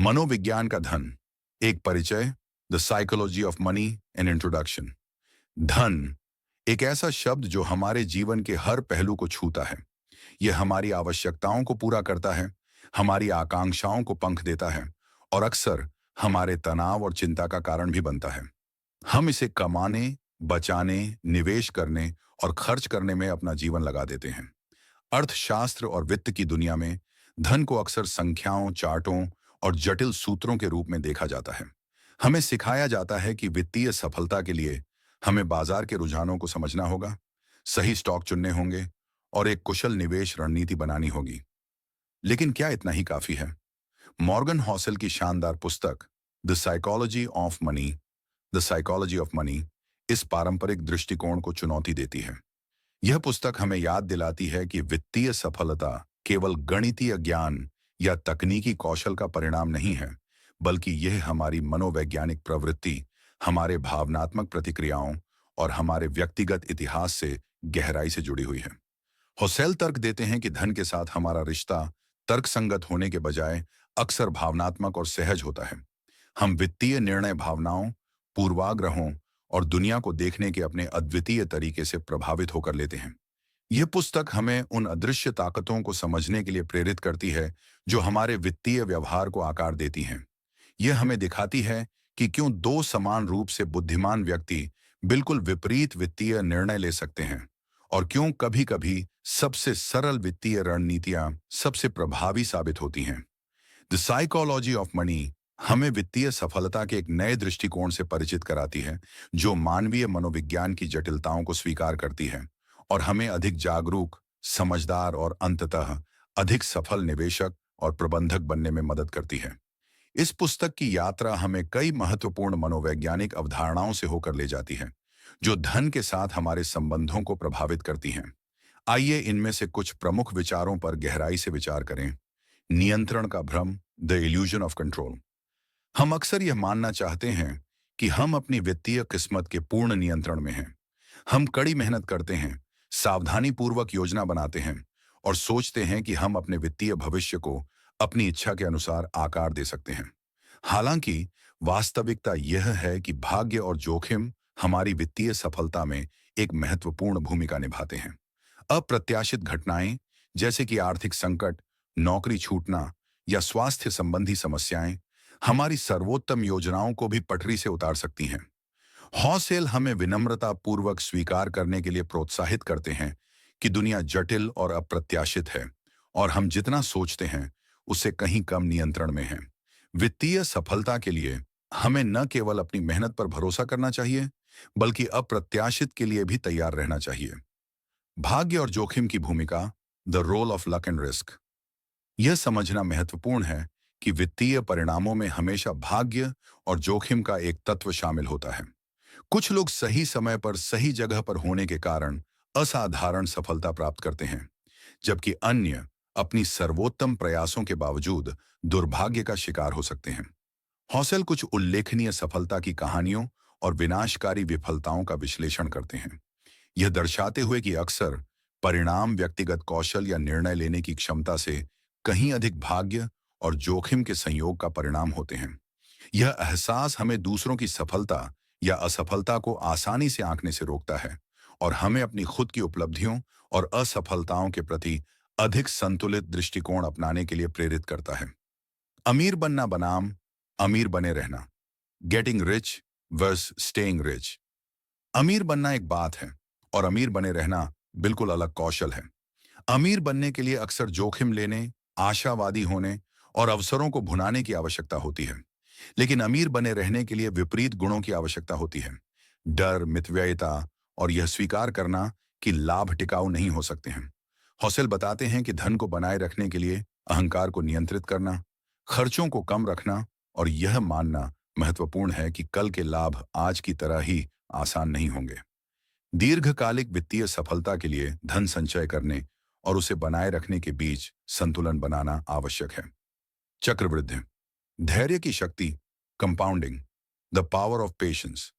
मनोविज्ञान का धन, एक परिचय। The psychology of money an introduction. धन एक ऐसा शब्द जो हमारे जीवन के हर पहलू को छूता है। यह हमारी आवश्यकताओं को पूरा करता है, हमारी आकांक्षाओं को पंख देता है और अक्सर हमारे तनाव और चिंता का कारण भी बनता है। हम इसे कमाने, बचाने, निवेश करने और खर्च करने में अपना जीवन लगा देते हैं। अर्थशास्त्र और वित्त की दुनिया में धन को अक्सर संख्याओं, चार्टों और जटिल सूत्रों के रूप में देखा जाता है। हमें सिखाया जाता है कि वित्तीय सफलता के लिए हमें बाजार के रुझानों को समझना होगा, सही स्टॉक चुनने होंगे और एक कुशल निवेश रणनीति बनानी होगी। लेकिन क्या इतना ही काफी है? मॉर्गन हॉसेल की शानदार पुस्तक द साइकोलॉजी ऑफ मनी इस पारंपरिक दृष्टिकोण को चुनौती देती है। यह पुस्तक हमें याद दिलाती है कि वित्तीय सफलता केवल गणितीय ज्ञान या तकनीकी कौशल का परिणाम नहीं है, बल्कि यह हमारी मनोवैज्ञानिक प्रवृत्ति, हमारे भावनात्मक प्रतिक्रियाओं और हमारे व्यक्तिगत इतिहास से गहराई से जुड़ी हुई है। होसेल तर्क देते हैं कि धन के साथ हमारा रिश्ता तर्कसंगत होने के बजाय अक्सर भावनात्मक और सहज होता है। हम वित्तीय निर्णय भावनाओं, पूर्वाग्रहों और दुनिया को देखने के अपने अद्वितीय तरीके से प्रभावित होकर लेते हैं। यह पुस्तक हमें उन अदृश्य ताकतों को समझने के लिए प्रेरित करती है जो हमारे वित्तीय व्यवहार को आकार देती हैं। यह हमें दिखाती है कि क्यों दो समान रूप से बुद्धिमान व्यक्ति बिल्कुल विपरीत वित्तीय निर्णय ले सकते हैं और क्यों कभी-कभी सबसे सरल वित्तीय रणनीतियां सबसे प्रभावी साबित होती हैं। द साइकोलॉजी ऑफ मनी हमें वित्तीय सफलता के एक नए दृष्टिकोण से परिचित कराती है, जो मानवीय मनोविज्ञान की जटिलताओं को स्वीकार करती है और हमें अधिक जागरूक, समझदार और अंततः अधिक सफल निवेशक और प्रबंधक बनने में मदद करती है। इस पुस्तक की यात्रा हमें कई महत्वपूर्ण मनोवैज्ञानिक अवधारणाओं से होकर ले जाती है, जो धन के साथ हमारे संबंधों को प्रभावित करती हैं। आइए इनमें से कुछ प्रमुख विचारों पर गहराई से विचार करें। नियंत्रण का भ्रम, द इल्यूजन ऑफ कंट्रोल। हम अक्सर यह मानना चाहते हैं कि हम अपनी वित्तीय किस्मत के पूर्ण नियंत्रण में हैं। हम कड़ी मेहनत करते हैं, सावधानीपूर्वक योजना बनाते हैं और सोचते हैं कि हम अपने वित्तीय भविष्य को अपनी इच्छा के अनुसार आकार दे सकते हैं। हालांकि वास्तविकता यह है कि भाग्य और जोखिम हमारी वित्तीय सफलता में एक महत्वपूर्ण भूमिका निभाते हैं। अप्रत्याशित घटनाएं जैसे कि आर्थिक संकट, नौकरी छूटना या स्वास्थ्य संबंधी समस्याएं हमारी सर्वोत्तम योजनाओं को भी पटरी से उतार सकती हैं। हॉसेल हमें विनम्रता पूर्वक स्वीकार करने के लिए प्रोत्साहित करते हैं कि दुनिया जटिल और अप्रत्याशित है और हम जितना सोचते हैं उससे कहीं कम नियंत्रण में है। वित्तीय सफलता के लिए हमें न केवल अपनी मेहनत पर भरोसा करना चाहिए, बल्कि अप्रत्याशित के लिए भी तैयार रहना चाहिए। भाग्य और जोखिम की भूमिका, the role of luck and risk. यह समझना महत्वपूर्ण है कि वित्तीय परिणामों में हमेशा भाग्य और जोखिम का एक तत्व शामिल होता है। कुछ लोग सही समय पर सही जगह पर होने के कारण असाधारण सफलता प्राप्त करते हैं, जबकि अन्य अपनी सर्वोत्तम प्रयासों के बावजूद दुर्भाग्य का शिकार हो सकते हैं। हौसेल कुछ उल्लेखनीय सफलता की कहानियों और विनाशकारी विफलताओं का विश्लेषण करते हैं, यह दर्शाते हुए कि अक्सर परिणाम व्यक्तिगत कौशल या निर्णय लेने की क्षमता से कहीं अधिक भाग्य और जोखिम के संयोग का परिणाम होते हैं। यह एहसास हमें दूसरों की सफलता या असफलता को आसानी से आंकने से रोकता है और हमें अपनी खुद की उपलब्धियों और असफलताओं के प्रति अधिक संतुलित दृष्टिकोण अपनाने के लिए प्रेरित करता है। अमीर बनना बनाम अमीर बने रहना, getting rich versus staying rich. अमीर बनना एक बात है और अमीर बने रहना बिल्कुल अलग कौशल है। अमीर बनने के लिए अक्सर जोखिम लेने, आशावादी होने और अवसरों को भुनाने की आवश्यकता होती है, लेकिन अमीर बने रहने के लिए विपरीत गुणों की आवश्यकता होती है। डर, मितव्ययिता और यह स्वीकार करना कि लाभ टिकाऊ नहीं हो सकते हैं। हौसेल बताते हैं कि धन को बनाए रखने के लिए अहंकार को नियंत्रित करना, खर्चों को कम रखना और यह मानना महत्वपूर्ण है कि कल के लाभ आज की तरह ही आसान नहीं होंगे। दीर्घकालिक वित्तीय सफलता के लिए धन संचय करने और उसे बनाए रखने के बीच संतुलन बनाना आवश्यक है। चक्रवृद्धि, धैर्य की शक्ति, compounding, the power of patience.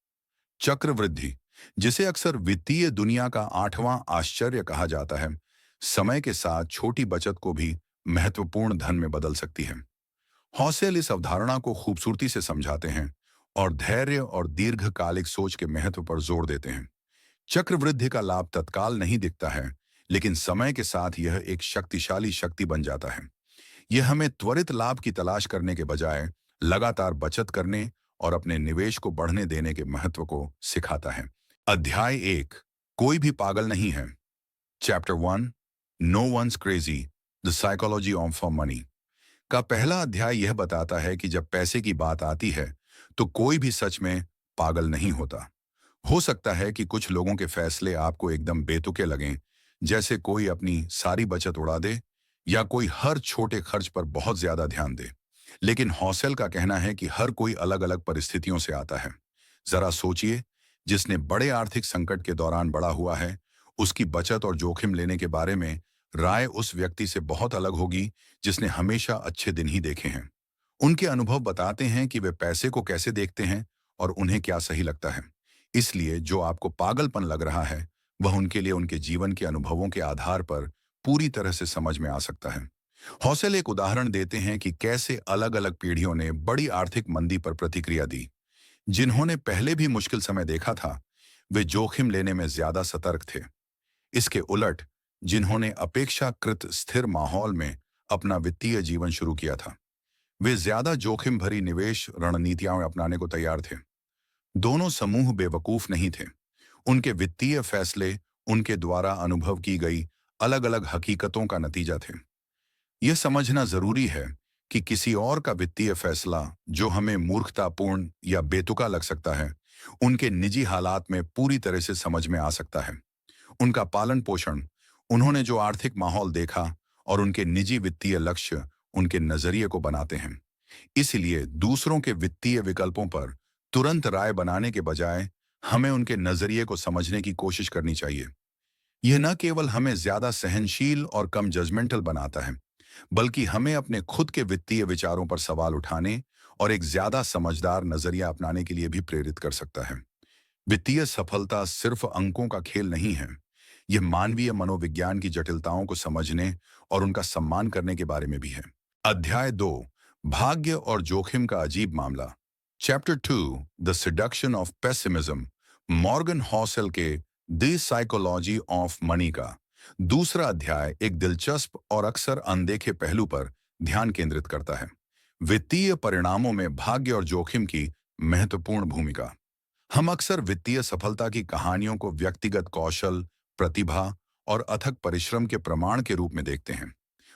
चक्रवृद्धि, जिसे अक्सर वित्तीय दुनिया का 8वां आश्चर्य कहा जाता है, समय के साथ छोटी बचत को भी महत्वपूर्ण धन में बदल सकती है। हौसेल इस अवधारणा को खूबसूरती से समझाते हैं और धैर्य और दीर्घकालिक सोच के महत्व पर जोर देते हैं। चक्रवृद्धि का लाभ तत्काल नहीं दिखता है, लेकिन समय के साथ यह एक शक्तिशाली शक्ति बन जाता है। यह हमें त्वरित लाभ की तलाश करने के बजाय लगातार बचत करने और अपने निवेश को बढ़ने देने के महत्व को सिखाता है। अध्याय 1, कोई भी पागल नहीं है। Chapter 1, no one's crazy, the psychology of for money का पहला अध्याय यह बताता है कि जब पैसे की बात आती है तो कोई भी सच में पागल नहीं होता। हो सकता है कि कुछ लोगों के फैसले आपको एकदम बेतुके लगें, जैसे कोई अपनी सारी बचत उड़ा दे या कोई हर छोटे खर्च पर बहुत ज्यादा ध्यान दे। लेकिन हौसेल का कहना है कि हर कोई अलग अलग परिस्थितियों से आता है। जरा सोचिए, जिसने बड़े आर्थिक संकट के दौरान बड़ा हुआ है, उसकी बचत और जोखिम लेने के बारे में राय उस व्यक्ति से बहुत अलग होगी जिसने हमेशा अच्छे दिन ही देखे हैं। उनके अनुभव बताते हैं कि वे पैसे को कैसे देखते हैं और उन्हें क्या सही लगता है। इसलिए जो आपको पागलपन लग रहा है, वह उनके लिए उनके जीवन के अनुभवों के आधार पर पूरी तरह से समझ में आ सकता है। हौसेल एक उदाहरण देते हैं कि कैसे अलग अलग पीढ़ियों ने बड़ी आर्थिक मंदी पर प्रतिक्रिया दी। जिन्होंने पहले भी मुश्किल समय देखा था, वे जोखिम लेने में ज्यादा सतर्क थे। इसके उलट, जिन्होंने अपेक्षाकृत स्थिर माहौल में अपना वित्तीय जीवन शुरू किया था, वे ज्यादा जोखिम भरी निवेश रणनीतियां अपनाने को तैयार थे। दोनों समूह बेवकूफ नहीं थे। उनके वित्तीय फैसले उनके द्वारा अनुभव की गई अलग अलग हकीकतों का नतीजा थे। यह समझना जरूरी है कि किसी और का वित्तीय फैसला जो हमें मूर्खतापूर्ण या बेतुका लग सकता है, उनके निजी हालात में पूरी तरह से समझ में आ सकता है। उनका पालन पोषण, उन्होंने जो आर्थिक माहौल देखा और उनके निजी वित्तीय लक्ष्य उनके नजरिए को बनाते हैं। इसलिए दूसरों के वित्तीय विकल्पों पर तुरंत राय बनाने के बजाय हमें उनके नजरिए को समझने की कोशिश करनी चाहिए। यह न केवल हमें ज्यादा सहनशील और कम जजमेंटल बनाता है, बल्कि हमें अपने खुद के वित्तीय विचारों पर सवाल उठाने और एक ज्यादा समझदार नजरिया अपनाने के लिए भी प्रेरित कर सकता है। वित्तीय सफलता सिर्फ अंकों का खेल नहीं है। यह मानवीय मनोविज्ञान की जटिलताओं को समझने और उनका सम्मान करने के बारे में भी है। अध्याय 2, भाग्य और जोखिम का अजीब मामला। Chapter 2, the seduction of pessimism, Morgan Housel के द साइकोलॉजी ऑफ मनी का दूसरा अध्याय एक दिलचस्प और अक्सर अनदेखे पहलू पर ध्यान केंद्रित करता है। वित्तीय परिणामों में भाग्य और जोखिम की महत्वपूर्ण भूमिका। हम अक्सर वित्तीय सफलता की कहानियों को व्यक्तिगत कौशल, प्रतिभा और अथक परिश्रम के प्रमाण के रूप में देखते हैं।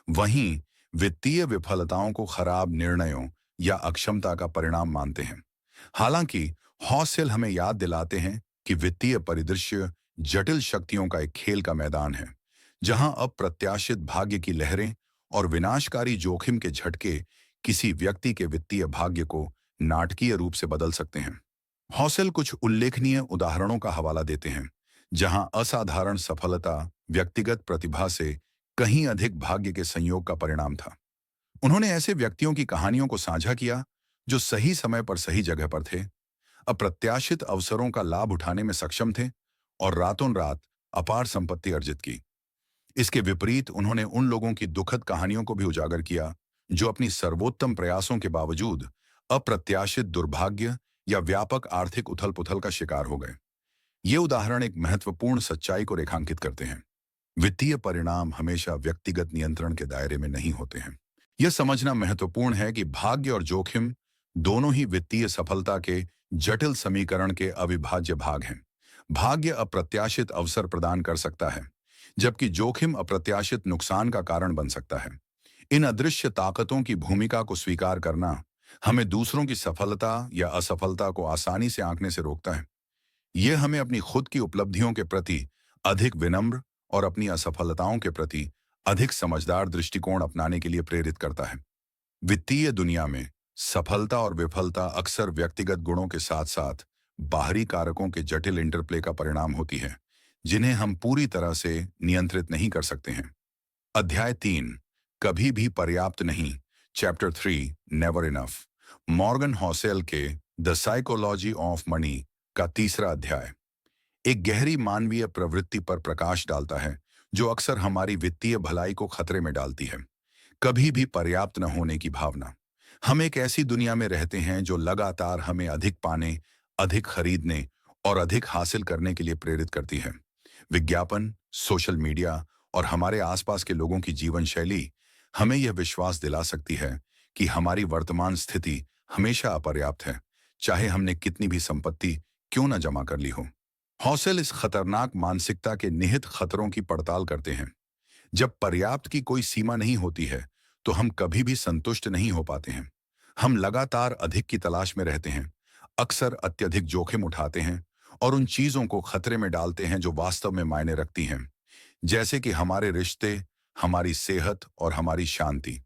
वहीं वित्तीय विफलताओं को खराब निर्णयों या अक्षमता का परिणाम मानते हैं। हालांकि हॉसेल हमें याद दिलाते हैं कि वित्तीय परिदृश्य जटिल शक्तियों का एक खेल का मैदान है, जहां अप्रत्याशित भाग्य की लहरें और विनाशकारी जोखिम के झटके किसी व्यक्ति के वित्तीय भाग्य को नाटकीय रूप से बदल सकते हैं। हौसेल कुछ उल्लेखनीय उदाहरणों का हवाला देते हैं, जहां असाधारण सफलता व्यक्तिगत प्रतिभा से कहीं अधिक भाग्य के संयोग का परिणाम था। उन्होंने ऐसे व्यक्तियों की कहानियों को साझा किया जो सही समय पर सही जगह पर थे, अप्रत्याशित अवसरों का लाभ उठाने में सक्षम थे और रातों रात अपार संपत्ति अर्जित की। इसके विपरीत उन्होंने उन लोगों की दुखद कहानियों को भी उजागर किया जो अपनी सर्वोत्तम प्रयासों के बावजूद अप्रत्याशित दुर्भाग्य या व्यापक आर्थिक उथल-पुथल का शिकार हो गए। ये उदाहरण एक महत्वपूर्ण सच्चाई को रेखांकित करते हैं। वित्तीय परिणाम हमेशा व्यक्तिगत नियंत्रण के दायरे में नहीं होते हैं। यह समझना महत्वपूर्ण है कि भाग्य और जोखिम दोनों ही वित्तीय सफलता के जटिल समीकरण के अविभाज्य भाग हैं। भाग्य अप्रत्याशित अवसर प्रदान कर सकता है, जबकि जोखिम अप्रत्याशित नुकसान का कारण बन सकता है। इन अदृश्य ताकतों की भूमिका को स्वीकार करना हमें दूसरों की सफलता या असफलता को आसानी से आंकने से रोकता है। यह हमें अपनी खुद की उपलब्धियों के प्रति अधिक विनम्र और अपनी असफलताओं के प्रति अधिक समझदार दृष्टिकोण अपनाने के लिए प्रेरित करता है। वित्तीय दुनिया में सफलता और विफलता अक्सर व्यक्तिगत गुणों के साथ साथ बाहरी कारकों के जटिल इंटरप्ले का परिणाम होती है, जिन्हें हम पूरी तरह से नियंत्रित नहीं कर सकते हैं। अध्याय 3, कभी भी पर्याप्त नहीं। Chapter 3, never enough, Morgan Housel के द साइकोलॉजी ऑफ मनी का तीसरा अध्याय एक गहरी मानवीय प्रवृत्ति पर प्रकाश डालता है जो अक्सर हमारी वित्तीय भलाई को खतरे में डालती है। कभी भी पर्याप्त न होने की भावना। हम एक ऐसी दुनिया में रहते हैं जो लगातार हमें अधिक पाने, अधिक खरीदने और अधिक हासिल करने के लिए प्रेरित करती है। विज्ञापन, सोशल मीडिया और हमारे आसपास के लोगों की जीवन शैली हमें यह विश्वास दिला सकती है कि हमारी वर्तमान स्थिति हमेशा अपर्याप्त है, चाहे हमने कितनी भी संपत्ति क्यों न जमा कर ली हो। हौसेल इस खतरनाक मानसिकता के निहित खतरों की पड़ताल करते हैं। जब पर्याप्त की कोई सीमा नहीं होती है, तो हम कभी भी संतुष्ट नहीं हो पाते हैं। हम लगातार अधिक की तलाश में रहते हैं, अक्सर अत्यधिक जोखिम उठाते हैं और उन चीजों को खतरे में डालते हैं जो वास्तव में मायने रखती हैं, जैसे कि हमारे रिश्ते, हमारी सेहत और हमारी शांति।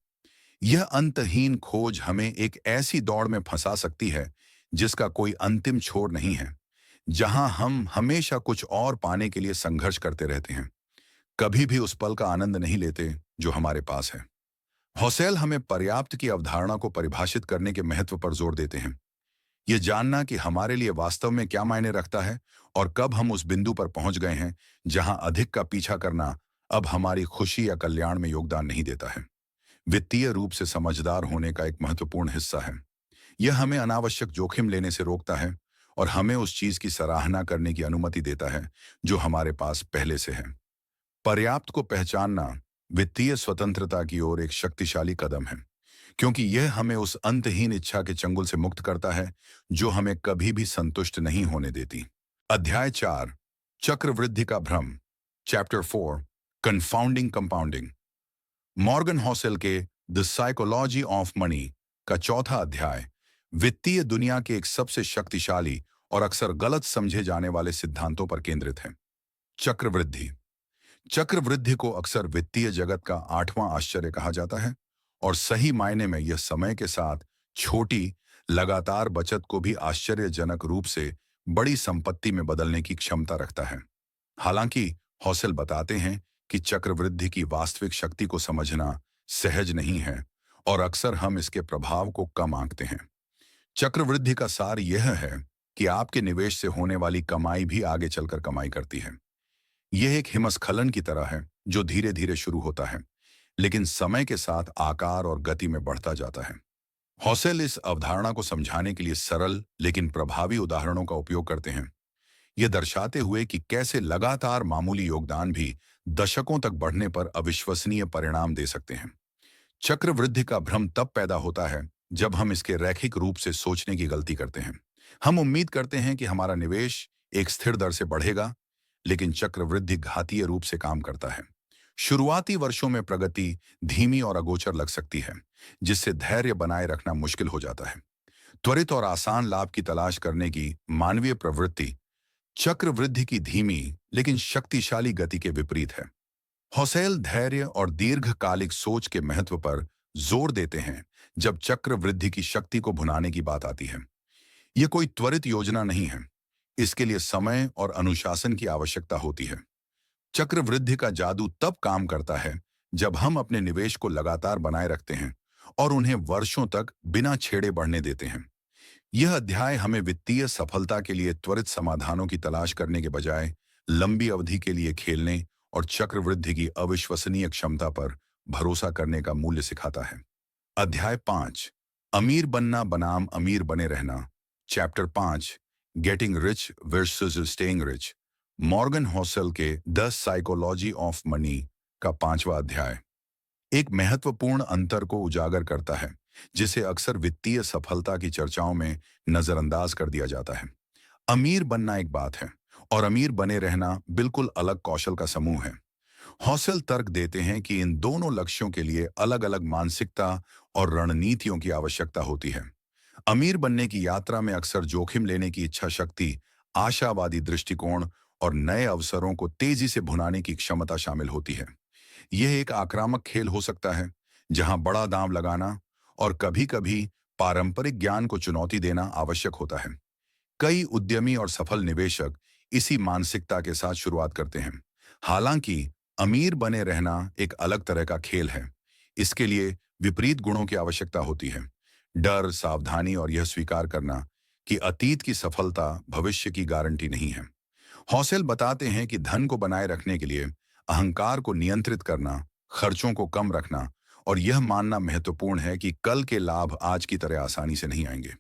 यह अंतहीन खोज हमें एक ऐसी दौड़ में फंसा सकती है जिसका कोई अंतिम छोर नहीं है, जहां हम हमेशा कुछ और पाने के लिए संघर्ष करते रहते हैं, कभी भी उस पल का आनंद नहीं लेते जो हमारे पास है। हौसेल हमें पर्याप्त की अवधारणा को परिभाषित करने के महत्व पर जोर देते हैं। ये जानना कि हमारे लिए वास्तव में क्या मायने रखता है और कब हम उस बिंदु पर पहुंच गए हैं जहां अधिक का पीछा करना अब हमारी खुशी या कल्याण में योगदान नहीं देता है। वित्तीय रूप से समझदार होने का एक महत्वपूर्ण हिस्सा है। यह हमें अनावश्यक जोखिम लेने से रोकता है और हमें उस चीज की सराहना करने की अनुमति देता है जो हमारे पास पहले से है। पर्याप्त को पहचानना वित्तीय स्वतंत्रता की ओर एक शक्तिशाली कदम है, क्योंकि यह हमें उस अंतहीन इच्छा के चंगुल से मुक्त करता है जो हमें कभी भी संतुष्ट नहीं होने देती। अध्याय 4, चक्रवृद्धि का भ्रम, chapter 4, confounding compounding. Morgan Housel के द साइकोलॉजी ऑफ मनी का चौथा अध्याय वित्तीय दुनिया के एक सबसे शक्तिशाली और अक्सर गलत समझे जाने वाले सिद्धांतों पर केंद्रित है। चक्रवृद्धि। चक्रवृद्धि को अक्सर वित्तीय जगत का आठवां आश्चर्य कहा जाता है और सही मायने में यह समय के साथ छोटी, लगातार बचत को भी आश्चर्यजनक रूप से बड़ी संपत्ति में बदलने की क्षमता रखता है। हालांकि हौसेल बताते हैं कि चक्रवृद्धि की वास्तविक शक्ति को समझना सहज नहीं है और अक्सर हम इसके प्रभाव को कम आंकते हैं। चक्रवृद्धि का सार यह है कि आपके निवेश से होने वाली कमाई भी आगे चलकर कमाई करती है। यह एक हिमस्खलन की तरह है जो धीरे धीरे शुरू होता है, लेकिन समय के साथ आकार और गति में बढ़ता जाता है। हौसेल इस अवधारणा को समझाने के लिए सरल लेकिन प्रभावी उदाहरणों का उपयोग करते हैं, यह दर्शाते हुए कि कैसे लगातार मामूली योगदान भी दशकों तक बढ़ने पर अविश्वसनीय परिणाम दे सकते हैं। चक्रवृद्धि का भ्रम तब पैदा होता है जब हम इसके रैखिक रूप से सोचने की गलती करते हैं। हम उम्मीद करते हैं कि हमारा निवेश एक स्थिर दर से बढ़ेगा, लेकिन चक्रवृद्धि घातीय रूप से काम करता है। शुरुआती वर्षों में प्रगति धीमी और अगोचर लग सकती है, जिससे धैर्य बनाए रखना मुश्किल हो जाता है। त्वरित और आसान लाभ की तलाश करने की मानवीय प्रवृत्ति चक्रवृद्धि की धीमी लेकिन शक्तिशाली गति के विपरीत है। हौसेल धैर्य और दीर्घकालिक सोच के महत्व पर जोर देते हैं जब चक्रवृद्धि की शक्ति को भुनाने की बात आती है। यह कोई त्वरित योजना नहीं है, इसके लिए समय और अनुशासन की आवश्यकता होती है। चक्रवृद्धि का जादू तब काम करता है जब हम अपने निवेश को लगातार बनाए रखते हैं और उन्हें वर्षों तक बिना छेड़े बढ़ने देते हैं। यह अध्याय हमें वित्तीय सफलता के लिए त्वरित समाधानों की तलाश करने के बजाय लंबी अवधि के लिए खेलने और चक्रवृद्धि की अविश्वसनीय क्षमता पर भरोसा करने का मूल्य सिखाता है। अध्याय 5, अमीर बनना बनाम अमीर बने रहना, chapter 5, getting rich versus staying rich. Morgan Housel के द साइकोलॉजी ऑफ मनी का 5वां अध्याय एक महत्वपूर्ण अंतर को उजागर करता है जिसे अक्सर वित्तीय सफलता की चर्चाओं में नजरअंदाज कर दिया जाता है। अमीर बनना एक बात है और अमीर बने रहना बिल्कुल अलग कौशल का समूह है। हौसेल तर्क देते हैं कि इन दोनों लक्ष्यों के लिए अलग अलग मानसिकता और रणनीतियों की आवश्यकता होती है। अमीर बनने की यात्रा में अक्सर जोखिम लेने की इच्छा शक्ति, आशावादी दृष्टिकोण और नए अवसरों को तेजी से भुनाने की क्षमता शामिल होती है। यह एक आक्रामक खेल हो सकता है जहां बड़ा दांव लगाना और कभी-कभी पारंपरिक ज्ञान को चुनौती देना आवश्यक होता है। कई उद्यमी और सफल निवेशक इसी मानसिकता के साथ शुरुआत करते हैं। हालांकि अमीर बने रहना एक अलग तरह का खेल है। इसके लिए विपरीत गुणों की आवश्यकता होती है। डर, सावधानी और यह स्वीकार करना कि अतीत की सफलता भविष्य की गारंटी नहीं है। हौसेल बताते हैं कि धन को बनाए रखने के लिए अहंकार को नियंत्रित करना, खर्चों को कम रखना और यह मानना महत्वपूर्ण है कि कल के लाभ आज की तरह आसानी से नहीं आएंगे।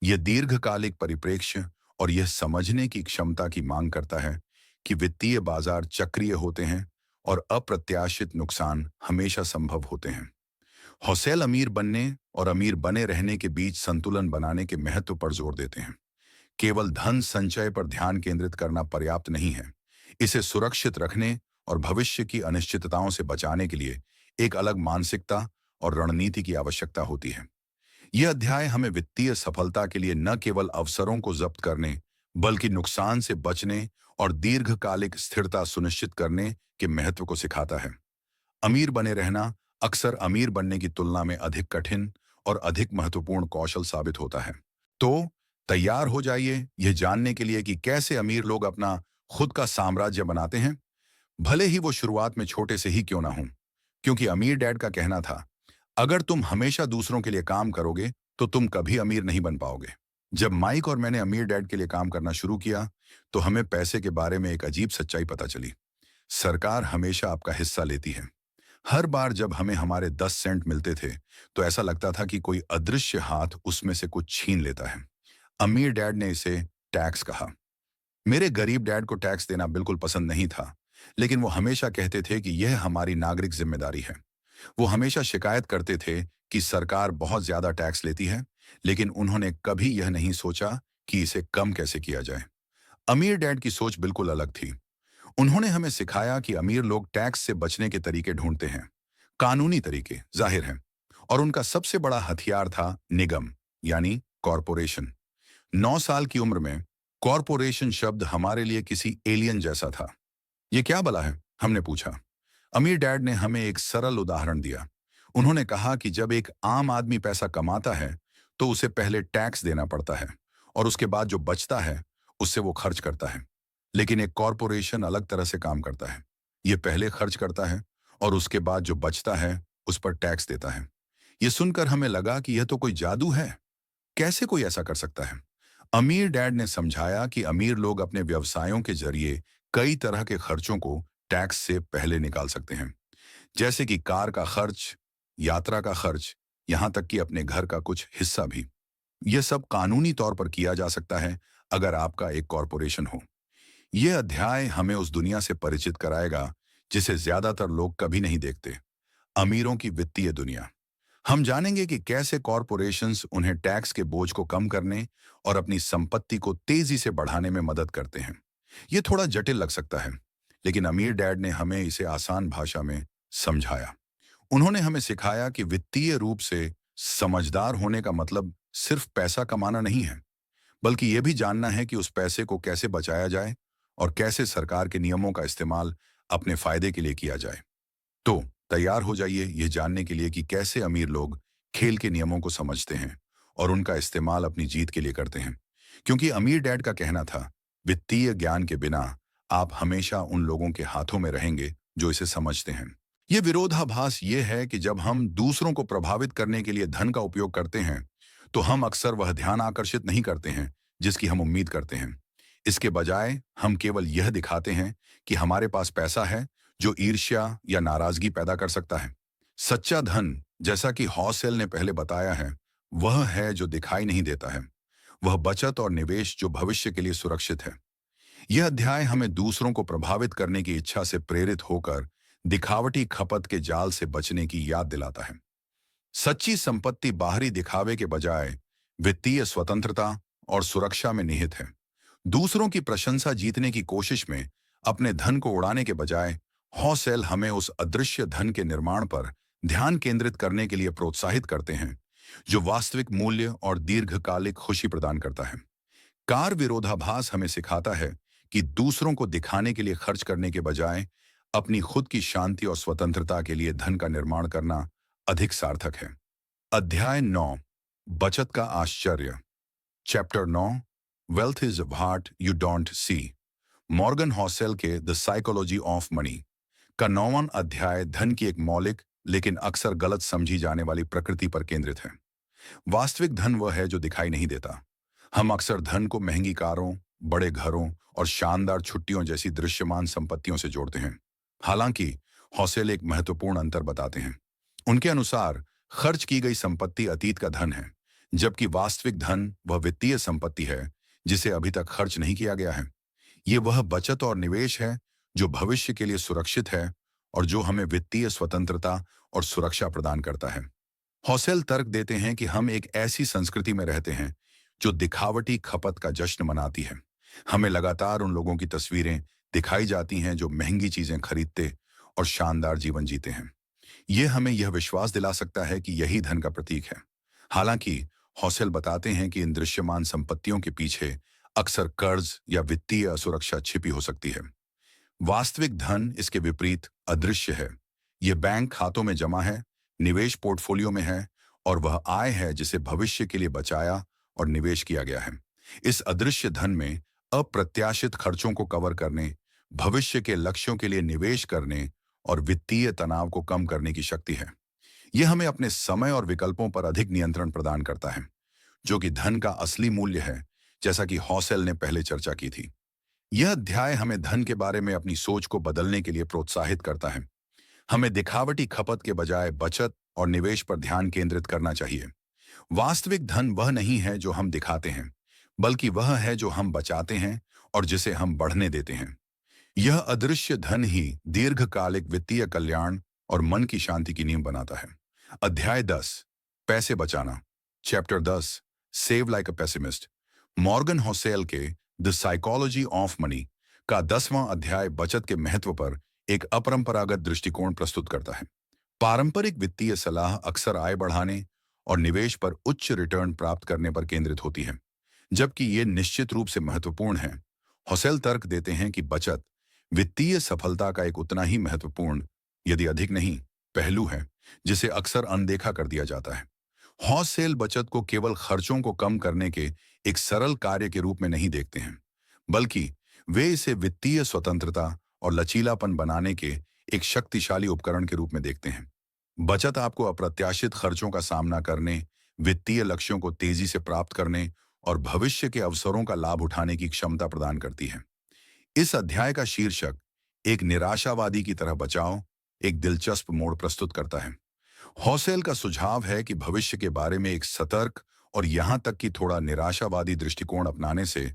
यह दीर्घकालिक परिप्रेक्ष्य और यह समझने की क्षमता की मांग करता है कि वित्तीय बाजार चक्रीय होते हैं और अप्रत्याशित नुकसान हमेशा संभव होते हैं। हौसेल अमीर बनने और अमीर बने रहने के बीच संतुलन बनाने के महत्व पर जोर देते हैं। केवल धन संचय पर ध्यान केंद्रित करना पर्याप्त नहीं है। इसे सुरक्षित रखने और भविष्य की अनिश्चितताओं से बचाने के लिए एक अलग मानसिकता और रणनीति की आवश्यकता होती है। यह अध्याय हमें वित्तीय सफलता के लिए न केवल अवसरों को जब्त करने, बल्कि नुकसान से बचने और दीर्घकालिक स्थिरता सुनिश्चित करने के महत्व को सिखाता है। अमीर बने रहना अक्सर अमीर बनने की तुलना में अधिक कठिन और अधिक महत्वपूर्ण कौशल साबित होता है। तो तैयार हो जाइए यह जानने के लिए कि कैसे अमीर लोग अपना खुद का साम्राज्य बनाते हैं, भले ही वो शुरुआत में छोटे से ही क्यों ना हो। क्योंकि अमीर डैड का कहना था, अगर तुम हमेशा दूसरों के लिए काम करोगे तो तुम कभी अमीर नहीं बन पाओगे। जब माइक और मैंने अमीर डैड के लिए काम करना शुरू किया तो हमें पैसे के बारे में एक अजीब सच्चाई पता चली। सरकार हमेशा आपका हिस्सा लेती है। हर बार जब हमें हमारे 10 सेंट मिलते थे तो ऐसा लगता था कि कोई अदृश्य हाथ उसमें से कुछ छीन लेता है। अमीर डैड ने इसे टैक्स कहा। मेरे गरीब डैड को टैक्स देना बिल्कुल पसंद नहीं था, लेकिन वो हमेशा कहते थे कि यह हमारी नागरिक जिम्मेदारी है। वो हमेशा शिकायत करते थे कि सरकार बहुत ज्यादा टैक्स लेती है, लेकिन उन्होंने कभी यह नहीं सोचा कि इसे कम कैसे किया जाए। अमीर डैड की सोच बिल्कुल अलग थी। उन्होंने हमें सिखाया कि अमीर लोग टैक्स से बचने के तरीके ढूंढते हैं, कानूनी तरीके, जाहिर है। और उनका सबसे बड़ा हथियार था निगम, यानी कॉरपोरेशन। 9 साल की उम्र में कॉरपोरेशन शब्द हमारे लिए किसी एलियन जैसा था। ये क्या भला है, हमने पूछा। अमीर डैड ने हमें एक सरल उदाहरण दिया। उन्होंने कहा कि जब एक आम आदमी पैसा कमाता है तो उसे पहले टैक्स देना पड़ता है और उसके बाद जो बचता है उससे वो खर्च करता है। लेकिन एक कॉरपोरेशन अलग तरह से काम करता है। ये पहले खर्च करता है और उसके बाद जो बचता है उस पर टैक्स देता है। ये सुनकर हमें लगा कि यह तो कोई जादू है। कैसे कोई ऐसा कर सकता है? अमीर डैड ने समझाया कि अमीर लोग अपने व्यवसायों के जरिए कई तरह के खर्चों को टैक्स से पहले निकाल सकते हैं, जैसे कि कार का खर्च, यात्रा का खर्च, यहां तक कि अपने घर का कुछ हिस्सा भी। यह सब कानूनी तौर पर किया जा सकता है अगर आपका एक कॉरपोरेशन हो। यह अध्याय हमें उस दुनिया से परिचित कराएगा जिसे ज्यादातर लोग कभी नहीं देखते, अमीरों की वित्तीय दुनिया। हम जानेंगे कि कैसे कॉरपोरेशंस उन्हें टैक्स के बोझ को कम करने और अपनी संपत्ति को तेजी से बढ़ाने में मदद करते हैं। यह थोड़ा जटिल लग सकता है, लेकिन अमीर डैड ने हमें इसे आसान भाषा में समझाया। उन्होंने हमें सिखाया कि वित्तीय रूप से समझदार होने का मतलब सिर्फ पैसा कमाना नहीं है, बल्कि यह भी जानना है कि उस पैसे को कैसे बचाया जाए और कैसे सरकार के नियमों का इस्तेमाल अपने फायदे के लिए किया जाए। तो तैयार हो जाइए यह जानने के लिए कि कैसे अमीर लोग खेल के नियमों को समझते हैं और उनका इस्तेमाल अपनी जीत के लिए करते हैं। क्योंकि अमीर डैड का कहना था, वित्तीय ज्ञान के बिना आप हमेशा उन लोगों के हाथों में रहेंगे जो इसे समझते हैं। यह विरोधाभास ये है कि जब हम दूसरों को प्रभावित करने के लिए धन का उपयोग करते हैं तो हम अक्सर वह ध्यान आकर्षित नहीं करते हैं जिसकी हम उम्मीद करते हैं। इसके बजाय हम केवल यह दिखाते हैं कि हमारे पास पैसा है जो ईर्ष्या या नाराजगी पैदा कर सकता है। सच्चा धन, जैसा कि हॉसेल ने पहले बताया है, वह है जो दिखाई नहीं देता है। वह बचत और निवेश जो भविष्य के लिए सुरक्षित है। यह अध्याय हमें दूसरों को प्रभावित करने की इच्छा से प्रेरित होकर दिखावटी खपत के जाल से बचने की याद दिलाता है। सच्ची संपत्ति बाहरी दिखावे के बजाय वित्तीय स्वतंत्रता और सुरक्षा में निहित है। दूसरों की प्रशंसा जीतने की कोशिश में अपने धन को उड़ाने के बजाय हॉसेल हमें उस अदृश्य धन के निर्माण पर ध्यान केंद्रित करने के लिए प्रोत्साहित करते हैं जो वास्तविक मूल्य और दीर्घकालिक खुशी प्रदान करता है। कार विरोधाभास हमें सिखाता है कि दूसरों को दिखाने के लिए खर्च करने के बजाय अपनी खुद की शांति और स्वतंत्रता के लिए धन का निर्माण करना अधिक सार्थक है। अध्याय 9, बचत का आश्चर्य। Chapter 9, wealth is what you don't see. Morgan Housel के द साइकोलॉजी ऑफ मनी का 9वां अध्याय धन की एक मौलिक लेकिन अक्सर गलत समझी जाने वाली प्रकृति पर केंद्रित है। वास्तविक धन वह है जो दिखाई नहीं देता। हम अक्सर धन को महंगी कारों, बड़े घरों और शानदार छुट्टियों जैसी दृश्यमान संपत्तियों से जोड़ते हैं। हालांकि हौसेल एक महत्वपूर्ण अंतर बताते हैं। उनके अनुसार खर्च की गई संपत्ति अतीत का धन है, जबकि वास्तविक धन वह वित्तीय संपत्ति है जिसे अभी तक खर्च नहीं किया गया है। ये वह बचत और निवेश है जो भविष्य के लिए सुरक्षित है और जो हमें वित्तीय स्वतंत्रता और सुरक्षा प्रदान करता है। हौसेल तर्क देते हैं कि हम एक ऐसी संस्कृति में रहते हैं जो दिखावटी खपत का जश्न मनाती है। हमें लगातार उन लोगों की तस्वीरें दिखाई जाती हैं जो महंगी चीजें खरीदते और शानदार जीवन जीते हैं। यह हमें यह विश्वास दिला सकता है कि यही धन का प्रतीक है। हालांकि हौसेल बताते हैं कि इन दृश्यमान संपत्तियों के पीछे अक्सर कर्ज या वित्तीय असुरक्षा छिपी हो सकती है। वास्तविक धन इसके विपरीत अदृश्य है। यह बैंक खातों में जमा है, निवेश पोर्टफोलियो में है और वह आय है जिसे भविष्य के लिए बचाया और निवेश किया गया है। इस अदृश्य धन में अप्रत्याशित खर्चों को कवर करने, भविष्य के लक्ष्यों के लिए निवेश करने और वित्तीय तनाव को कम करने की शक्ति है। यह हमें अपने समय और विकल्पों पर अधिक नियंत्रण प्रदान करता है, जो कि धन का असली मूल्य है, जैसा कि हौसेल ने पहले चर्चा की थी। यह अध्याय हमें धन के बारे में अपनी सोच को बदलने के लिए प्रोत्साहित करता है। हमें दिखावटी खपत के बजाय बचत और निवेश पर ध्यान केंद्रित करना चाहिए। वास्तविक धन वह नहीं है जो हम दिखाते हैं, बल्कि वह है जो हम बचाते हैं और जिसे हम बढ़ने देते हैं। यह अदृश्य धन ही दीर्घकालिक वित्तीय कल्याण और मन की शांति की नींव बनाता है। अध्याय 10, पैसे बचाना। Chapter 10, save like a pessimist. Morgan Housel के द साइकोलॉजी ऑफ मनी का 10वां अध्याय बचत के महत्व पर एक अपरंपरागत दृष्टिकोण प्रस्तुत करता है। पारंपरिक वित्तीय सलाह अक्सर आय बढ़ाने और निवेश पर उच्च रिटर्न प्राप्त करने पर केंद्रित होती है, जबकि ये निश्चित रूप से महत्वपूर्ण है। हौसेल तर्क देते हैं कि बचत वित्तीय सफलता का एक उतना ही महत्वपूर्ण, यदि अधिक नहीं, पहलू है जिसे अक्सर अनदेखा कर दिया जाता है। हौसेल बचत को केवल खर्चों को कम करने के एक सरल कार्य के रूप में नहीं देखते हैं, बल्कि वे इसे वित्तीय स्वतंत्रता और लचीलापन बनाने के एक शक्तिशाली उपकरण के रूप में देखते हैं। बचत आपको अप्रत्याशित खर्चों का सामना करने, वित्तीय लक्ष्यों को तेजी से प्राप्त करने और भविष्य के अवसरों का लाभ उठाने की क्षमता प्रदान करती है। इस अध्याय का शीर्षक एक निराशावादी की तरह बचाओ एक दिलचस्प मोड़ प्रस्तुत करता है। हौसेल का सुझाव है कि भविष्य के बारे में एक सतर्क और यहां तक कि थोड़ा निराशावादी दृष्टिकोण अपनाने से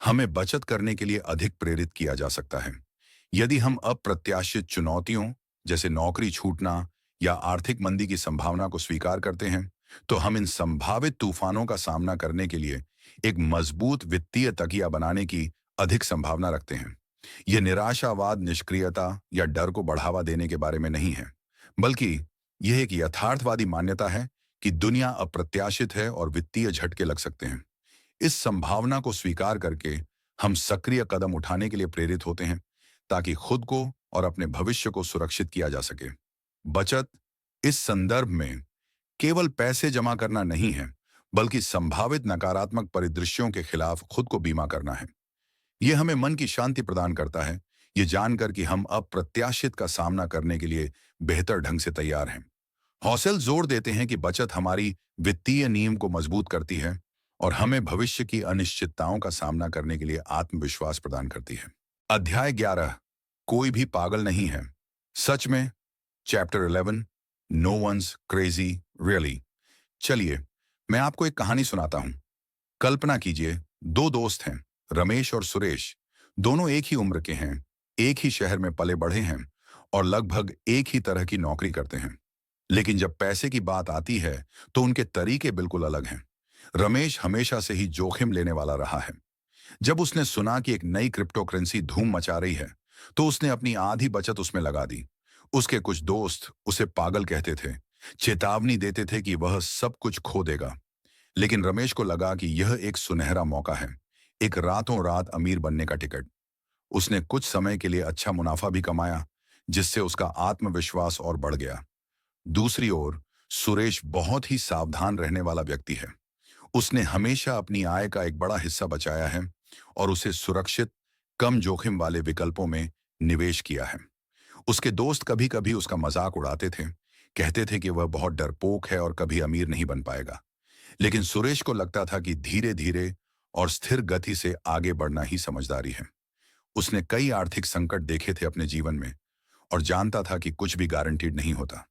हमें बचत करने के लिए अधिक प्रेरित किया जा सकता है। यदि हम अप्रत्याशित चुनौतियों जैसे नौकरी छूटना या आर्थिक मंदी की संभावना को स्वीकार करते हैं, तो हम इन संभावित तूफानों का सामना करने के लिए एक मजबूत वित्तीय तकिया बनाने की अधिक संभावना रखते हैं। यह निराशावाद निष्क्रियता या डर को बढ़ावा देने के बारे में नहीं है, बल्कि यह एक यथार्थवादी मान्यता है कि दुनिया अप्रत्याशित है और वित्तीय झटके लग सकते हैं। इस संभावना को स्वीकार करके हम सक्रिय कदम उठाने के लिए प्रेरित होते हैं ताकि खुद को और अपने भविष्य को सुरक्षित किया जा सके। बचत इस संदर्भ में केवल पैसे जमा करना नहीं है, बल्कि संभावित नकारात्मक परिदृश्यों के खिलाफ खुद को बीमा करना है। यह हमें मन की शांति प्रदान करता है, ये जानकर कि हम अप्रत्याशित का सामना करने के लिए बेहतर ढंग से तैयार हैं। हौसेल जोर देते हैं कि बचत हमारी वित्तीय नींव को मजबूत करती है और हमें भविष्य की अनिश्चितताओं का सामना करने के लिए आत्मविश्वास प्रदान करती है। अध्याय 11, कोई भी पागल नहीं है। सच में। Chapter 11, no one's crazy really. चलिए मैं आपको एक कहानी सुनाता हूं। कल्पना कीजिए, दो दोस्त हैं, रमेश और सुरेश। दोनों एक ही उम्र के हैं, एक ही शहर में पले बढ़े हैं और लगभग एक ही तरह की नौकरी करते हैं। लेकिन जब पैसे की बात आती है तो उनके तरीके बिल्कुल अलग हैं। रमेश हमेशा से ही जोखिम लेने वाला रहा है। जब उसने सुना कि एक नई क्रिप्टो करेंसी धूम मचा रही है, तो उसने अपनी आधी बचत उसमें लगा दी। उसके कुछ दोस्त उसे पागल कहते थे, चेतावनी देते थे कि वह सब कुछ खो देगा। लेकिन रमेश को लगा कि यह एक सुनहरा मौका है, एक रातों रात अमीर बनने का टिकट। उसने कुछ समय के लिए अच्छा मुनाफा भी कमाया, जिससे उसका आत्मविश्वास और बढ़ गया। दूसरी ओर सुरेश बहुत ही सावधान रहने वाला व्यक्ति है। उसने हमेशा अपनी आय का एक बड़ा हिस्सा बचाया है और उसे सुरक्षित, कम जोखिम वाले विकल्पों में निवेश किया है। उसके दोस्त कभी कभी उसका मजाक उड़ाते थे, कहते थे कि वह बहुत डरपोक है और कभी अमीर नहीं बन पाएगा। लेकिन सुरेश को लगता था कि धीरे धीरे और स्थिर गति से आगे बढ़ना ही समझदारी है। उसने कई आर्थिक संकट देखे थे अपने जीवन में और जानता था कि कुछ भी गारंटीड नहीं होता।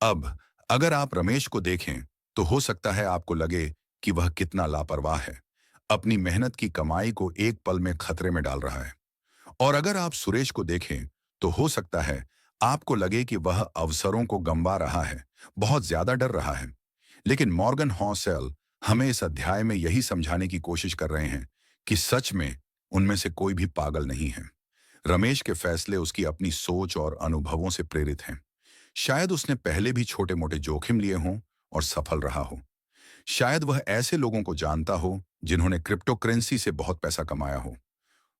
अब अगर आप रमेश को देखें तो हो सकता है आपको लगे कि वह कितना लापरवाह है, अपनी मेहनत की कमाई को एक पल में खतरे में डाल रहा है। और अगर आप सुरेश को देखें तो हो सकता है आपको लगे कि वह अवसरों को गंवा रहा है, बहुत ज्यादा डर रहा है। लेकिन मॉर्गन हॉसेल हमें इस अध्याय में यही समझाने की कोशिश कर रहे हैं कि सच में उनमें से कोई भी पागल नहीं है। रमेश के फैसले उसकी अपनी सोच और अनुभवों से प्रेरित हैं। शायद उसने पहले भी छोटे मोटे जोखिम लिए हों और सफल रहा हो। शायद वह ऐसे लोगों को जानता हो जिन्होंने क्रिप्टो करेंसी से बहुत पैसा कमाया हो।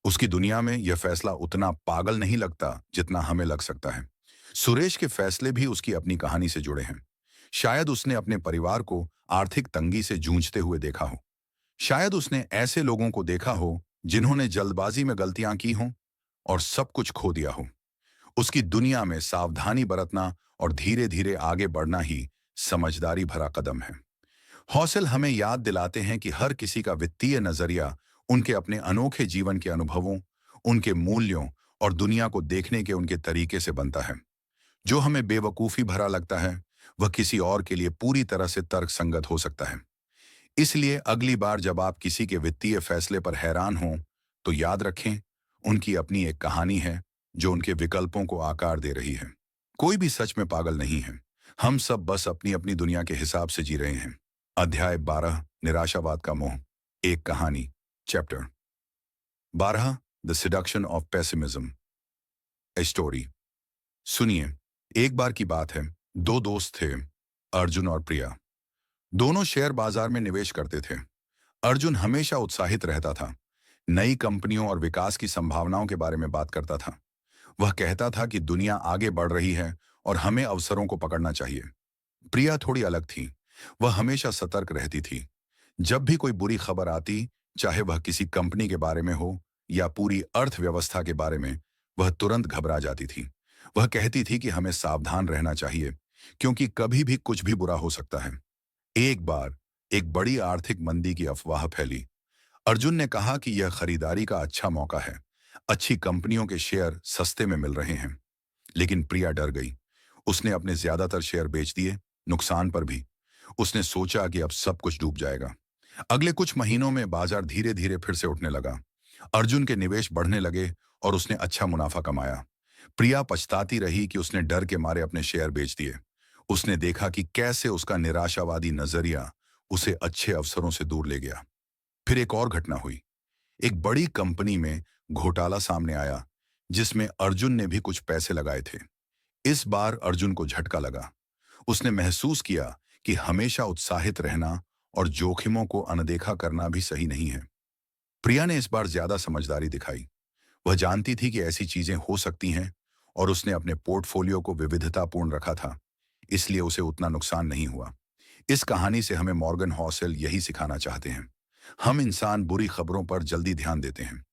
उसकी दुनिया में यह फैसला उतना पागल नहीं लगता जितना हमें लग सकता है। सुरेश के फैसले भी उसकी अपनी कहानी से जुड़े हैं। शायद उसने अपने परिवार को आर्थिक तंगी से जूझते हुए देखा हो। शायद उसने ऐसे लोगों को देखा हो जिन्होंने जल्दबाजी में गलतियां की हों और सब कुछ खो दिया हो। उसकी दुनिया में सावधानी बरतना और धीरे धीरे आगे बढ़ना ही समझदारी भरा कदम है। हौसल हमें याद दिलाते हैं कि हर किसी का वित्तीय नजरिया उनके अपने अनोखे जीवन के अनुभवों, उनके मूल्यों और दुनिया को देखने के उनके तरीके से बनता है। जो हमें बेवकूफी भरा लगता है वह किसी और के लिए पूरी तरह से तर्कसंगत हो सकता है। इसलिए अगली बार जब आप किसी के वित्तीय फैसले पर हैरान हों तो याद रखें, उनकी अपनी एक कहानी है जो उनके विकल्पों को आकार दे रही है। कोई भी सच में पागल नहीं है। हम सब बस अपनी अपनी दुनिया के हिसाब से जी रहे हैं। अध्याय 12, निराशावाद का मोह। एक कहानी। Chapter 12, the seduction of pessimism. A story. सुनिए, एक बार की बात है। दो दोस्त थे, अर्जुन और प्रिया। दोनों शेयर बाजार में निवेश करते थे। अर्जुन हमेशा उत्साहित रहता था, नई कंपनियों और विकास की संभावनाओं के बारे में बात करता था। वह कहता था कि दुनिया आगे बढ़ रही है और हमें अवसरों को पकड़ना चाहिए। प्रिया थोड़ी अलग थी। वह हमेशा सतर्क रहती थी। जब भी कोई बुरी खबर आती, चाहे वह किसी कंपनी के बारे में हो या पूरी अर्थव्यवस्था के बारे में, वह तुरंत घबरा जाती थी। वह कहती थी कि हमें सावधान रहना चाहिए क्योंकि कभी भी कुछ भी बुरा हो सकता है। एक बार एक बड़ी आर्थिक मंदी की अफवाह फैली। अर्जुन ने कहा कि यह खरीदारी का अच्छा मौका है, अच्छी कंपनियों के शेयर सस्ते में मिल रहे हैं। लेकिन प्रिया डर गई। उसने अपने ज्यादातर शेयर बेच दिए, नुकसान पर भी। उसने सोचा कि अब सब कुछ डूब जाएगा। अगले कुछ महीनों में बाजार धीरे धीरे फिर से उठने लगा। अर्जुन के निवेश बढ़ने लगे और उसने अच्छा मुनाफा कमाया। प्रिया पछताती रही कि उसने डर के मारे अपने शेयर बेच दिए। उसने देखा कि कैसे उसका निराशावादी नजरिया उसे अच्छे अवसरों से दूर ले गया। फिर एक और घटना हुई। एक बड़ी कंपनी में घोटाला सामने आया जिसमें अर्जुन ने भी कुछ पैसे लगाए थे। इस बार अर्जुन को झटका लगा। उसने महसूस किया कि हमेशा उत्साहित रहना और जोखिमों को अनदेखा करना भी सही नहीं है। प्रिया ने इस बार ज्यादा समझदारी दिखाई। वह जानती थी कि ऐसी चीजें हो सकती हैं और उसने अपने पोर्टफोलियो को विविधतापूर्ण रखा था, इसलिए उसे उतना नुकसान नहीं हुआ। इस कहानी से हमें मॉर्गन हॉसेल यही सिखाना चाहते हैं। हम इंसान बुरी खबरों पर जल्दी ध्यान देते हैं।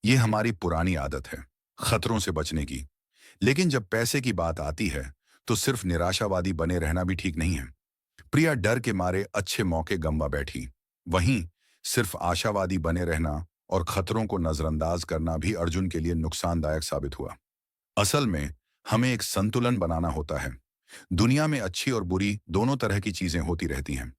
ये हमारी पुरानी आदत है, खतरों से बचने की। लेकिन जब पैसे की बात आती है तो सिर्फ निराशावादी बने रहना भी ठीक नहीं है। प्रिया डर के मारे अच्छे मौके गंवा बैठी। वहीं सिर्फ आशावादी बने रहना और खतरों को नजरअंदाज करना भी अर्जुन के लिए नुकसानदायक साबित हुआ। असल में हमें एक संतुलन बनाना होता है। दुनिया में अच्छी और बुरी दोनों तरह की चीजें होती रहती हैं।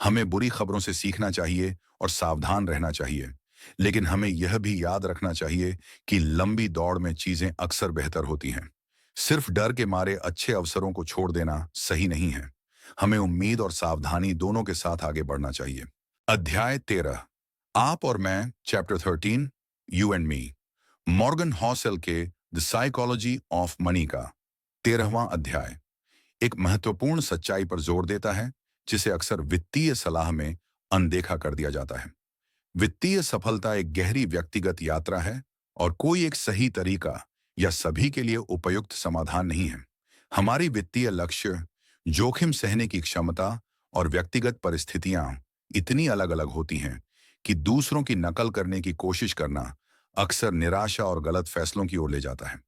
हमें बुरी खबरों से सीखना चाहिए और सावधान रहना चाहिए। लेकिन हमें यह भी याद रखना चाहिए कि लंबी दौड़ में चीजें अक्सर बेहतर होती हैं। सिर्फ डर के मारे अच्छे अवसरों को छोड़ देना सही नहीं है। हमें उम्मीद और सावधानी दोनों के साथ आगे बढ़ना चाहिए। अध्याय 13, आप और मैं। Chapter 13, you and me. Morgan Housel के द साइकोलॉजी ऑफ मनी का 13वां अध्याय एक महत्वपूर्ण सच्चाई पर जोर देता है जिसे अक्सर वित्तीय सलाह में अनदेखा कर दिया जाता है। वित्तीय सफलता एक गहरी व्यक्तिगत यात्रा है और कोई एक सही तरीका या सभी के लिए उपयुक्त समाधान नहीं है। हमारी वित्तीय लक्ष्य, जोखिम सहने की क्षमता और व्यक्तिगत परिस्थितियां इतनी अलग अलग होती हैं कि दूसरों की नकल करने की कोशिश करना अक्सर निराशा और गलत फैसलों की ओर ले जाता है।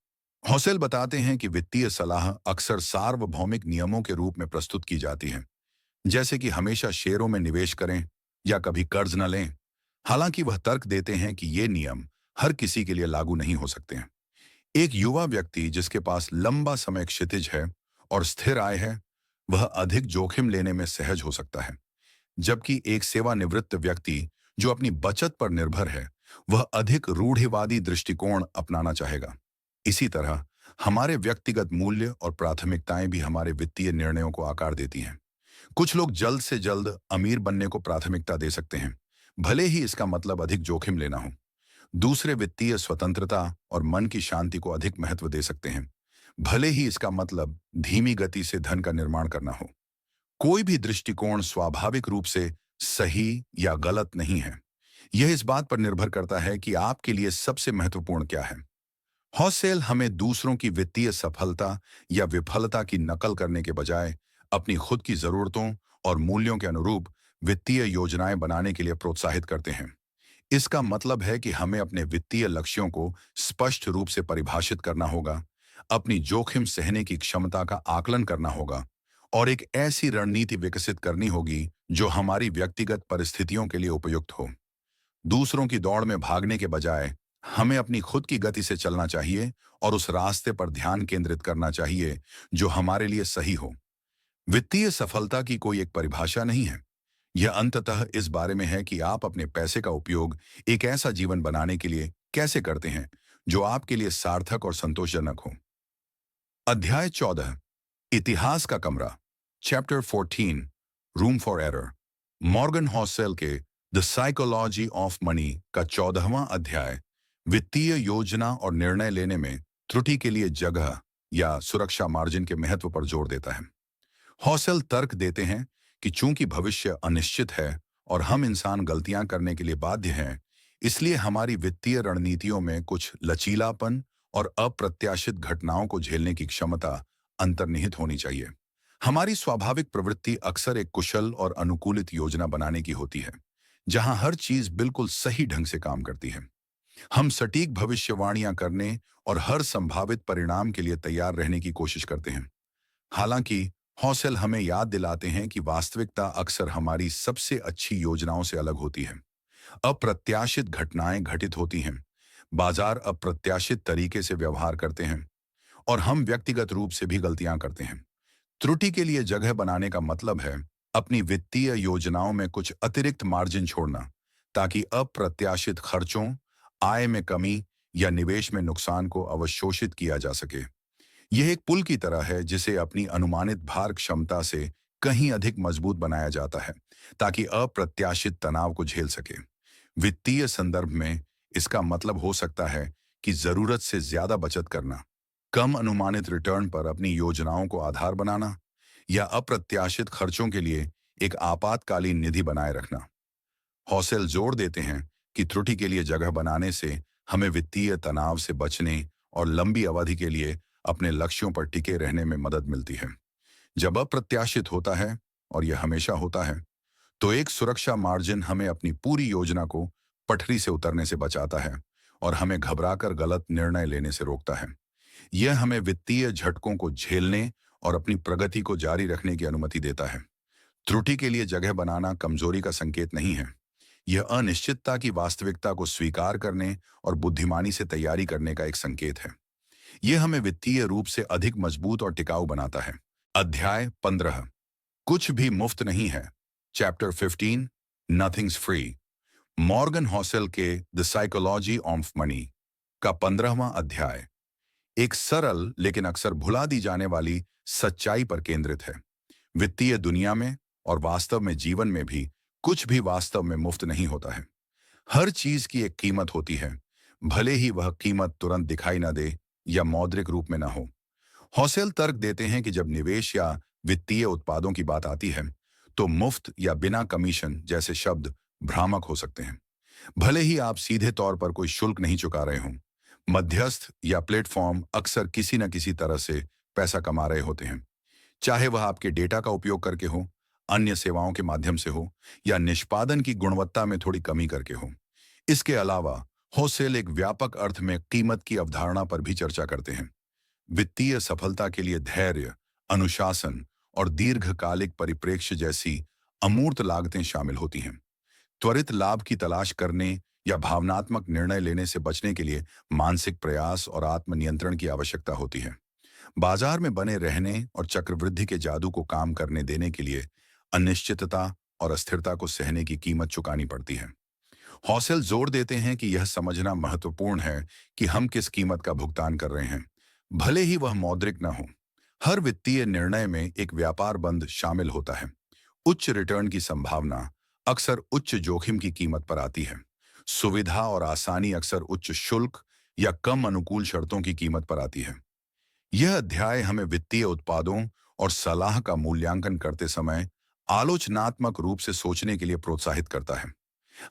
हौसेल बताते हैं कि वित्तीय सलाह अक्सर सार्वभौमिक नियमों के रूप में प्रस्तुत की जाती है, जैसे कि हमेशा शेयरों में निवेश करें या कभी कर्ज न लें। हालांकि वह तर्क देते हैं कि ये नियम हर किसी के लिए लागू नहीं हो सकते हैं। एक युवा व्यक्ति जिसके पास लंबा समय क्षितिज है और स्थिर आय है, वह अधिक जोखिम लेने में सहज हो सकता है, जबकि एक सेवानिवृत्त व्यक्ति जो अपनी बचत पर निर्भर है, वह अधिक रूढ़िवादी दृष्टिकोण अपनाना चाहेगा। इसी तरह हमारे व्यक्तिगत मूल्य और प्राथमिकताएं भी हमारे वित्तीय निर्णयों को आकार देती हैं। कुछ लोग जल्द से जल्द अमीर बनने को प्राथमिकता दे सकते हैं, भले ही इसका मतलब अधिक जोखिम लेना हो। दूसरे वित्तीय स्वतंत्रता और मन की शांति को अधिक महत्व दे सकते हैं, भले ही इसका मतलब धीमी गति से धन का निर्माण करना हो। कोई भी दृष्टिकोण स्वाभाविक रूप से सही या गलत नहीं है। यह इस बात पर निर्भर करता है कि आपके लिए सबसे महत्वपूर्ण क्या है। हौसेल हमें दूसरों की वित्तीय सफलता या विफलता की नकल करने के बजाय अपनी खुद की जरूरतों और मूल्यों के अनुरूप वित्तीय योजनाएं बनाने के लिए प्रोत्साहित करते हैं। इसका मतलब है कि हमें अपने वित्तीय लक्ष्यों को स्पष्ट रूप से परिभाषित करना होगा, अपनी जोखिम सहने की क्षमता का आकलन करना होगा और एक ऐसी रणनीति विकसित करनी होगी जो हमारी व्यक्तिगत परिस्थितियों के लिए उपयुक्त हो। दूसरों की दौड़ में भागने के बजाय हमें अपनी खुद की गति से चलना चाहिए और उस रास्ते पर ध्यान केंद्रित करना चाहिए जो हमारे लिए सही हो। वित्तीय सफलता की कोई एक परिभाषा नहीं है। यह अंततः इस बारे में है कि आप अपने पैसे का उपयोग एक ऐसा जीवन बनाने के लिए कैसे करते हैं जो आपके लिए सार्थक और संतोषजनक हो। अध्याय 14, इतिहास का कमरा, chapter 14, room for error. Morgan Housel के द साइकोलॉजी ऑफ मनी का 14वां अध्याय वित्तीय योजना और निर्णय लेने में त्रुटि के लिए जगह या सुरक्षा मार्जिन के महत्व पर जोर देता है। हौसेल तर्क देते हैं कि चूंकि भविष्य अनिश्चित है और हम इंसान गलतियां करने के लिए बाध्य हैं, इसलिए हमारी वित्तीय रणनीतियों में कुछ लचीलापन और अप्रत्याशित घटनाओं को झेलने की क्षमता अंतर्निहित होनी चाहिए। हमारी स्वाभाविक प्रवृत्ति अक्सर एक कुशल और अनुकूलित योजना बनाने की होती है, जहां हर चीज बिल्कुल सही ढंग से काम करती है। हम सटीक भविष्यवाणियां करने और हर संभावित परिणाम के लिए तैयार रहने की कोशिश करते हैं। हालांकि हौसेल हमें याद दिलाते हैं कि वास्तविकता अक्सर हमारी सबसे अच्छी योजनाओं से अलग होती है। अप्रत्याशित घटनाएं घटित होती हैं, बाजार अप्रत्याशित तरीके से व्यवहार करते हैं और हम व्यक्तिगत रूप से भी गलतियां करते हैं। त्रुटि के लिए जगह बनाने का मतलब है अपनी वित्तीय योजनाओं में कुछ अतिरिक्त मार्जिन छोड़ना, ताकि अप्रत्याशित खर्चों, आय में कमी या निवेश में नुकसान को अवशोषित किया जा सके। यह एक पुल की तरह है जिसे अपनी अनुमानित भार क्षमता से कहीं अधिक मजबूत बनाया जाता है, ताकि अप्रत्याशित तनाव को झेल सके। वित्तीय संदर्भ में इसका मतलब हो सकता है कि जरूरत से ज्यादा बचत करना, कम अनुमानित रिटर्न पर अपनी योजनाओं को आधार बनाना या अप्रत्याशित खर्चों के लिए एक आपातकालीन निधि बनाए रखना। हौसेल जोर देते हैं कि त्रुटि के लिए जगह बनाने से हमें वित्तीय तनाव से बचने और लंबी अवधि के लिए अपने लक्ष्यों पर टिके रहने में मदद मिलती है। जब अप्रत्याशित होता है, और यह हमेशा होता है, तो एक सुरक्षा मार्जिन हमें अपनी पूरी योजना को पटरी से उतरने से बचाता है और हमें घबराकर गलत निर्णय लेने से रोकता है। यह हमें वित्तीय झटकों को झेलने और अपनी प्रगति को जारी रखने की अनुमति देता है। त्रुटि के लिए जगह बनाना कमजोरी का संकेत नहीं है। यह अनिश्चितता की वास्तविकता को स्वीकार करने और बुद्धिमानी से तैयारी करने का एक संकेत है। यह हमें वित्तीय रूप से अधिक मजबूत और टिकाऊ बनाता है। अध्याय 15, कुछ भी मुफ्त नहीं है, chapter 15, nothings free. Morgan Housel के द साइकोलॉजी ऑफ मनी का 15वां अध्याय एक सरल लेकिन अक्सर भुला दी जाने वाली सच्चाई पर केंद्रित है। वित्तीय दुनिया में और वास्तव में जीवन में भी कुछ भी वास्तव में मुफ्त नहीं होता है। हर चीज की एक कीमत होती है, भले ही वह कीमत तुरंत दिखाई न दे या मौद्रिक रूप में न हो। हौसेल तर्क देते हैं कि जब निवेश या वित्तीय उत्पादों की बात आती है, तो मुफ्त या बिना कमीशन जैसे शब्द भ्रामक हो सकते हैं। भले ही आप सीधे तौर पर कोई शुल्क नहीं चुका रहे हों, मध्यस्थ या प्लेटफॉर्म अक्सर किसी न किसी तरह से पैसा कमा रहे होते हैं, चाहे वह आपके डेटा का उपयोग करके हो, अन्य सेवाओं के माध्यम से हो या निष्पादन की गुणवत्ता में थोड़ी कमी करके हो। इसके अलावा हौसेल एक व्यापक अर्थ में कीमत की अवधारणा पर भी चर्चा करते हैं। वित्तीय सफलता के लिए धैर्य, अनुशासन और दीर्घकालिक परिप्रेक्ष्य जैसी अमूर्त लागतें शामिल होती हैं। त्वरित लाभ की तलाश करने या भावनात्मक निर्णय लेने से बचने के लिए मानसिक प्रयास और आत्मनियंत्रण की आवश्यकता होती है। बाजार में बने रहने और चक्रवृद्धि के जादू को काम करने देने के लिए अनिश्चितता और अस्थिरता को सहने की कीमत चुकानी पड़ती है। हौसेल जोर देते हैं कि यह समझना महत्वपूर्ण है कि हम किस कीमत का भुगतान कर रहे हैं, भले ही वह मौद्रिक न हो। हर वित्तीय निर्णय में एक व्यापार बंद शामिल होता है। उच्च रिटर्न की संभावना अक्सर उच्च जोखिम की कीमत पर आती है। सुविधा और आसानी अक्सर उच्च शुल्क या कम अनुकूल शर्तों की कीमत पर आती है। यह अध्याय हमें वित्तीय उत्पादों और सलाह का मूल्यांकन करते समय आलोचनात्मक रूप से सोचने के लिए प्रोत्साहित करता है।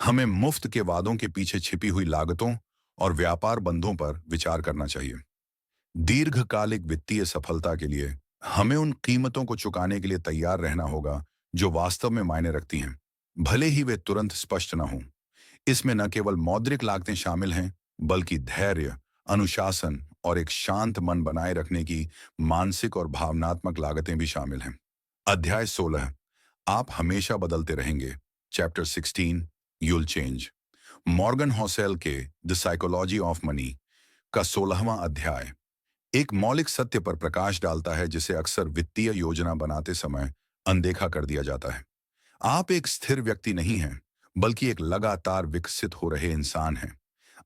हमें मुफ्त के वादों के पीछे छिपी हुई लागतों और व्यापार बंधों पर विचार करना चाहिए। दीर्घकालिक वित्तीय सफलता के लिए हमें उन कीमतों को चुकाने के लिए तैयार रहना होगा जो वास्तव में मायने रखती हैं, भले ही वे तुरंत स्पष्ट न हों। इसमें न केवल मौद्रिक लागतें शामिल हैं, बल्कि धैर्य, अनुशासन और एक शांत मन बनाए रखने की मानसिक और भावनात्मक लागतें भी शामिल हैं। अध्याय 16, आप हमेशा बदलते रहेंगे। Chapter 16, you'll change. Morgan Housel के द साइकोलॉजी ऑफ मनी का 16वां अध्याय एक मौलिक सत्य पर प्रकाश डालता है जिसे अक्सर वित्तीय योजना बनाते समय अनदेखा कर दिया जाता है। आप एक स्थिर व्यक्ति नहीं हैं, बल्कि एक लगातार विकसित हो रहे इंसान हैं।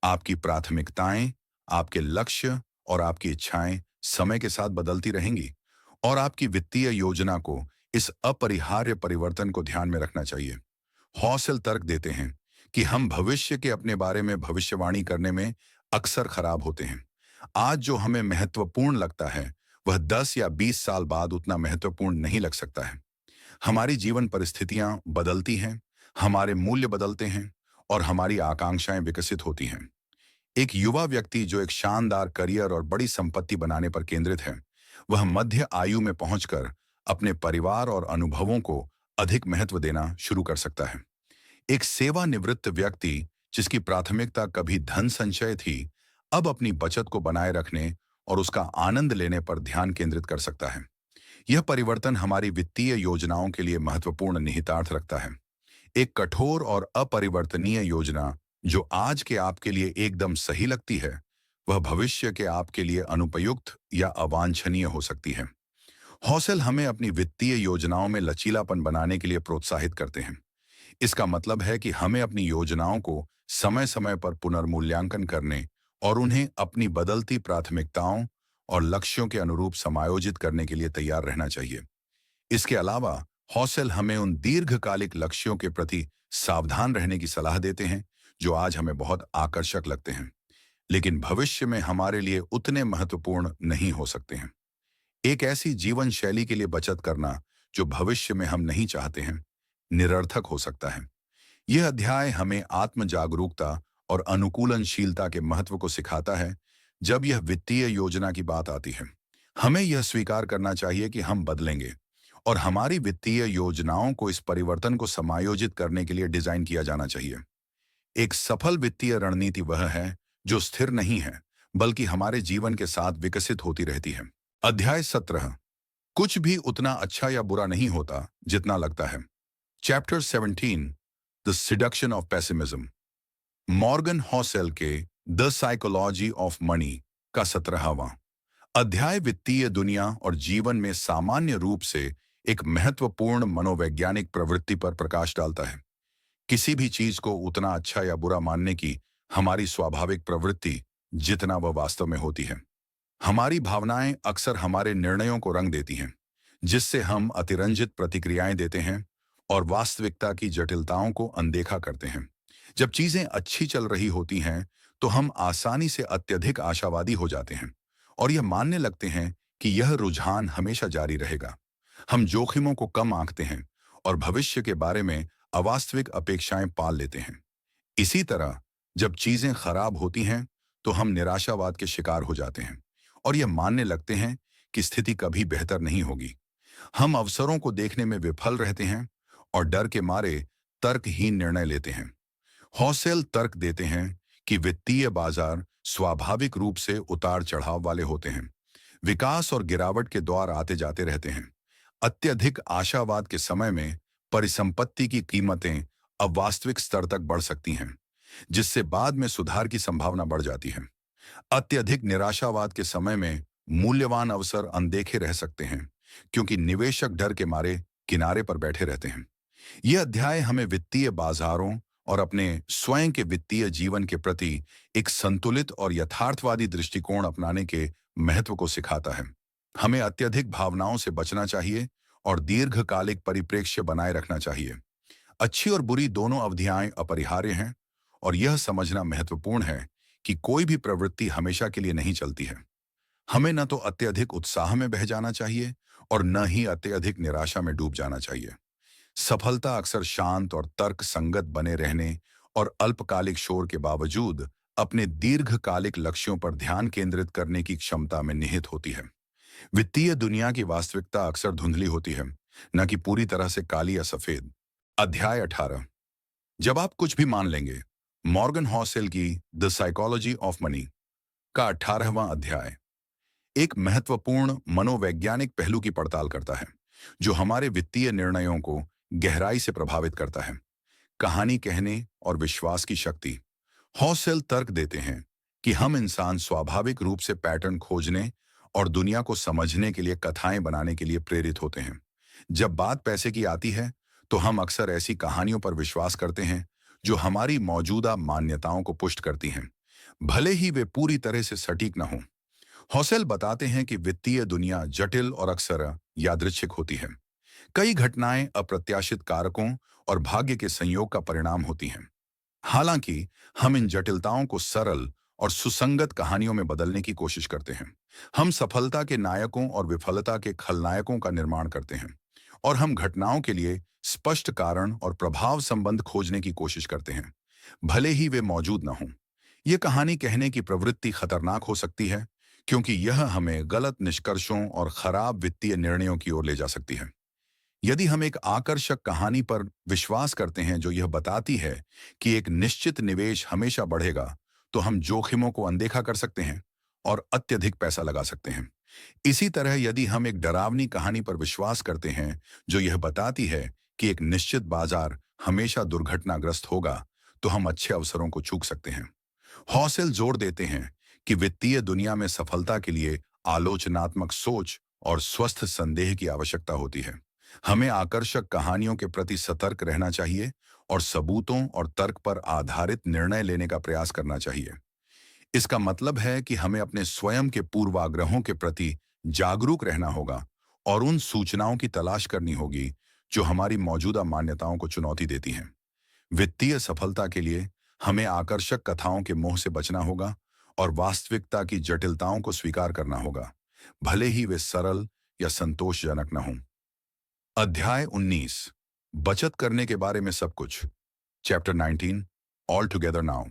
आपकी प्राथमिकताएं, आपके लक्ष्य और आपकी इच्छाएं समय के साथ बदलती रहेंगी, और आपकी वित्तीय योजना को इस अपरिहार्य परिवर्तन को ध्यान में रखना चाहिए। हौसल तर्क देते हैं कि हम भविष्य के अपने बारे में भविष्यवाणी करने में अक्सर खराब होते हैं। आज जो हमें महत्वपूर्ण लगता है, वह 10 या 20 साल बाद उतना महत्वपूर्ण नहीं लग सकता है। हमारी जीवन परिस्थितियां बदलती हैं, हमारे मूल्य बदलते हैं और हमारी आकांक्षाएं विकसित होती हैं। एक युवा व्यक्ति जो एक शानदार करियर और बड़ी संपत्ति बनाने पर केंद्रित है, वह मध्य आयु में पहुंचकर अपने परिवार और अनुभवों को अधिक महत्व देना शुरू कर सकता है। एक सेवानिवृत्त व्यक्ति जिसकी प्राथमिकता कभी धन संचय थी, अब अपनी बचत को बनाए रखने और उसका आनंद लेने पर ध्यान केंद्रित कर सकता है। यह परिवर्तन हमारी वित्तीय योजनाओं के लिए महत्वपूर्ण निहितार्थ रखता है। एक कठोर और अपरिवर्तनीय योजना जो आज के आपके लिए एकदम सही लगती है, वह भविष्य के आपके लिए अनुपयुक्त या अवांछनीय हो सकती है। हौसेल हमें अपनी वित्तीय योजनाओं में लचीलापन बनाने के लिए प्रोत्साहित करते हैं। इसका मतलब है कि हमें अपनी योजनाओं को समय समय पर पुनर्मूल्यांकन करने और उन्हें अपनी बदलती प्राथमिकताओं और लक्ष्यों के अनुरूप समायोजित करने के लिए तैयार रहना चाहिए। इसके अलावा हौसेल हमें उन दीर्घकालिक लक्ष्यों के प्रति सावधान रहने की सलाह देते हैं जो आज हमें बहुत आकर्षक लगते हैं, लेकिन भविष्य में हमारे लिए उतने महत्वपूर्ण नहीं हो सकते हैं। एक ऐसी जीवन शैली के लिए बचत करना जो भविष्य में हम नहीं चाहते हैं, निरर्थक हो सकता है। यह अध्याय हमें आत्म जागरूकता और अनुकूलनशीलता के महत्व को सिखाता है। जब यह वित्तीय योजना की बात आती है, हमें यह स्वीकार करना चाहिए कि हम बदलेंगे और हमारी वित्तीय योजनाओं को इस परिवर्तन को समायोजित करने के लिए डिजाइन किया जाना चाहिए। एक सफल वित्तीय रणनीति वह है जो स्थिर नहीं है, बल्कि हमारे जीवन के साथ विकसित होती रहती है। अध्याय 17, कुछ भी उतना अच्छा या बुरा नहीं होता जितना लगता है। Chapter 17, the seduction of pessimism. Morgan Housel के द साइकोलॉजी ऑफ मनी का 17वां अध्याय वित्तीय दुनिया और जीवन में सामान्य रूप से एक महत्वपूर्ण मनोवैज्ञानिक प्रवृत्ति पर प्रकाश डालता है। किसी भी चीज को उतना अच्छा या बुरा मानने की हमारी स्वाभाविक प्रवृत्ति जितना वह वास्तव में होती है। हमारी भावनाएं अक्सर हमारे निर्णयों को रंग देती हैं, जिससे हम अतिरंजित प्रतिक्रियाएं देते हैं और वास्तविकता की जटिलताओं को अनदेखा करते हैं। जब चीजें अच्छी चल रही होती हैं, तो हम आसानी से अत्यधिक आशावादी हो जाते हैं और यह मानने लगते हैं कि यह रुझान हमेशा जारी रहेगा। हम जोखिमों को कम आंकते हैं और भविष्य के बारे में अवास्तविक अपेक्षाएं पाल लेते हैं। इसी तरह जब चीजें खराब होती हैं, तो हम निराशावाद के शिकार हो जाते हैं और यह मानने लगते हैं कि स्थिति कभी बेहतर नहीं होगी। हम अवसरों को देखने में विफल रहते हैं और डर के मारे तर्कहीन निर्णय लेते हैं। हौसेल तर्क देते हैं कि वित्तीय बाजार स्वाभाविक रूप से उतार चढ़ाव वाले होते हैं। विकास और गिरावट के दौर आते जाते रहते हैं। अत्यधिक आशावाद के समय में परिसंपत्ति की कीमतें अवास्तविक स्तर तक बढ़ सकती हैं, जिससे बाद में सुधार की संभावना बढ़ जाती है। अत्यधिक निराशावाद के समय में मूल्यवान अवसर अनदेखे रह सकते हैं क्योंकि निवेशक डर के मारे किनारे पर बैठे रहते हैं। यह अध्याय हमें वित्तीय बाजारों और अपने स्वयं के वित्तीय जीवन के प्रति एक संतुलित और यथार्थवादी दृष्टिकोण अपनाने के महत्व को सिखाता है। हमें अत्यधिक भावनाओं से बचना चाहिए और दीर्घकालिक परिप्रेक्ष्य बनाए रखना चाहिए। अच्छी और बुरी दोनों अवधियाएं अपरिहार्य हैं और यह समझना महत्वपूर्ण है कि कोई भी प्रवृत्ति हमेशा के लिए नहीं चलती है। हमें न तो अत्यधिक उत्साह में बह जाना चाहिए और न ही अत्यधिक निराशा में डूब जाना चाहिए। सफलता अक्सर शांत और तर्क संगत बने रहने और अल्पकालिक शोर के बावजूद अपने दीर्घकालिक लक्ष्यों पर ध्यान केंद्रित करने की क्षमता में निहित होती है। वित्तीय दुनिया की वास्तविकता अक्सर धुंधली होती है, न कि पूरी तरह से काली या सफेद। अध्याय 18। जब आप कुछ भी मान लेंगे। मॉर्गन हॉसेल की द साइकोलॉजी ऑफ मनी का 18वां अध्याय एक महत्वपूर्ण मनोवैज्ञानिक पहलू की पड़ताल करता है जो हमारे वित्तीय निर्णयों को गहराई से प्रभावित करता है। कहानी कहने और विश्वास की शक्ति। हॉसेल तर्क देते हैं कि हम इंसान स्वाभाविक रूप से पैटर्न खोजने और दुनिया को समझने के लिए कथाएं बनाने के लिए प्रेरित होते हैं। जब बात पैसे की आती है तो हम अक्सर ऐसी कहानियों पर विश्वास करते हैं जो हमारी मौजूदा मान्यताओं को पुष्ट करती हैं, भले ही वे पूरी तरह से सटीक न हों। हॉसेल बताते हैं कि वित्तीय दुनिया जटिल और अक्सर यादृच्छिक होती है। कई घटनाएं अप्रत्याशित कारकों और भाग्य के संयोग का परिणाम होती हैं। हालांकि हम इन जटिलताओं को सरल और सुसंगत कहानियों में बदलने की कोशिश करते हैं। हम सफलता के नायकों और विफलता के खलनायकों का निर्माण करते हैं और हम घटनाओं के लिए स्पष्ट कारण और प्रभाव संबंध खोजने की कोशिश करते हैं, भले ही वे मौजूद न हों। ये कहानी कहने की प्रवृत्ति खतरनाक हो सकती है क्योंकि यह हमें गलत निष्कर्षों और खराब वित्तीय निर्णयों की ओर ले जा सकती है। यदि हम एक आकर्षक कहानी पर विश्वास करते हैं जो यह बताती है कि एक निश्चित निवेश हमेशा बढ़ेगा, तो हम जोखिमों को अनदेखा कर सकते हैं और अत्यधिक पैसा लगा सकते हैं। इसी तरह यदि हम एक डरावनी कहानी पर विश्वास करते हैं जो यह बताती है कि एक निश्चित बाजार हमेशा दुर्घटनाग्रस्त होगा, तो हम अच्छे अवसरों को चूक सकते हैं। हौसेल जोर देते हैं कि वित्तीय दुनिया में सफलता के लिए आलोचनात्मक सोच और स्वस्थ संदेह की आवश्यकता होती है। हमें आकर्षक कहानियों के प्रति सतर्क रहना चाहिए और सबूतों और तर्क पर आधारित निर्णय लेने का प्रयास करना चाहिए। इसका मतलब है कि हमें अपने स्वयं के पूर्वाग्रहों के प्रति जागरूक रहना होगा और उन सूचनाओं की तलाश करनी होगी जो हमारी मौजूदा मान्यताओं को चुनौती देती हैं। वित्तीय सफलता के लिए हमें आकर्षक कथाओं के मोह से बचना होगा और वास्तविकता की जटिलताओं को स्वीकार करना होगा, भले ही वे सरल या संतोषजनक न हों। अध्याय 19। बचत करने के बारे में सब कुछ। Chapter 19। All together now.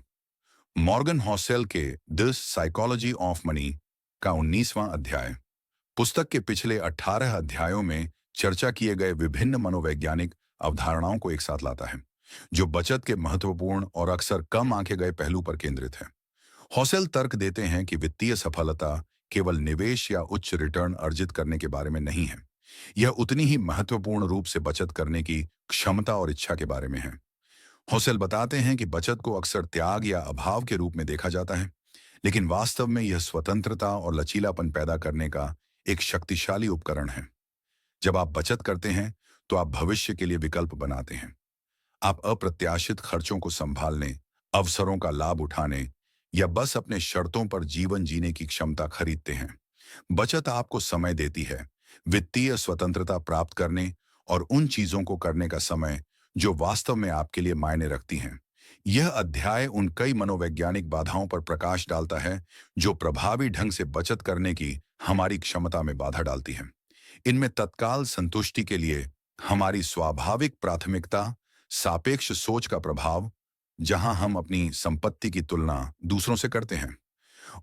Morgan Housel के द साइकोलॉजी ऑफ मनी का 19वां अध्याय पुस्तक के पिछले 18 अध्यायों में चर्चा किए गए विभिन्न मनोवैज्ञानिक अवधारणाओं को एक साथ लाता है जो बचत के महत्वपूर्ण और अक्सर कम आंके गए पहलू पर केंद्रित है। हॉसेल तर्क देते हैं कि वित्तीय सफलता केवल निवेश या उच्च रिटर्न अर्जित करने के बारे में नहीं है, यह उतनी ही महत्वपूर्ण रूप से बचत करने की क्षमता और इच्छा के बारे में है। हॉसेल बताते हैं कि बचत को अक्सर त्याग या अभाव के रूप में देखा जाता है, लेकिन वास्तव में यह स्वतंत्रता और लचीलापन पैदा करने का एक शक्तिशाली उपकरण है। जब आप बचत करते हैं तो आप भविष्य के लिए विकल्प बनाते हैं। आप अप्रत्याशित खर्चों को संभालने, अवसरों का लाभ उठाने या बस अपने शर्तों पर जीवन जीने की क्षमता खरीदते हैं। बचत आपको समय देती है, वित्तीय स्वतंत्रता प्राप्त करने और उन चीजों को करने का समय जो वास्तव में आपके लिए मायने रखती हैं। यह अध्याय उन कई मनोवैज्ञानिक बाधाओं पर प्रकाश डालता है जो प्रभावी ढंग से बचत करने की हमारी क्षमता में बाधा डालती हैं। इनमें तत्काल संतुष्टि के लिए हमारी स्वाभाविक प्राथमिकता, सापेक्ष सोच का प्रभाव, जहां हम अपनी संपत्ति की तुलना दूसरों से करते हैं,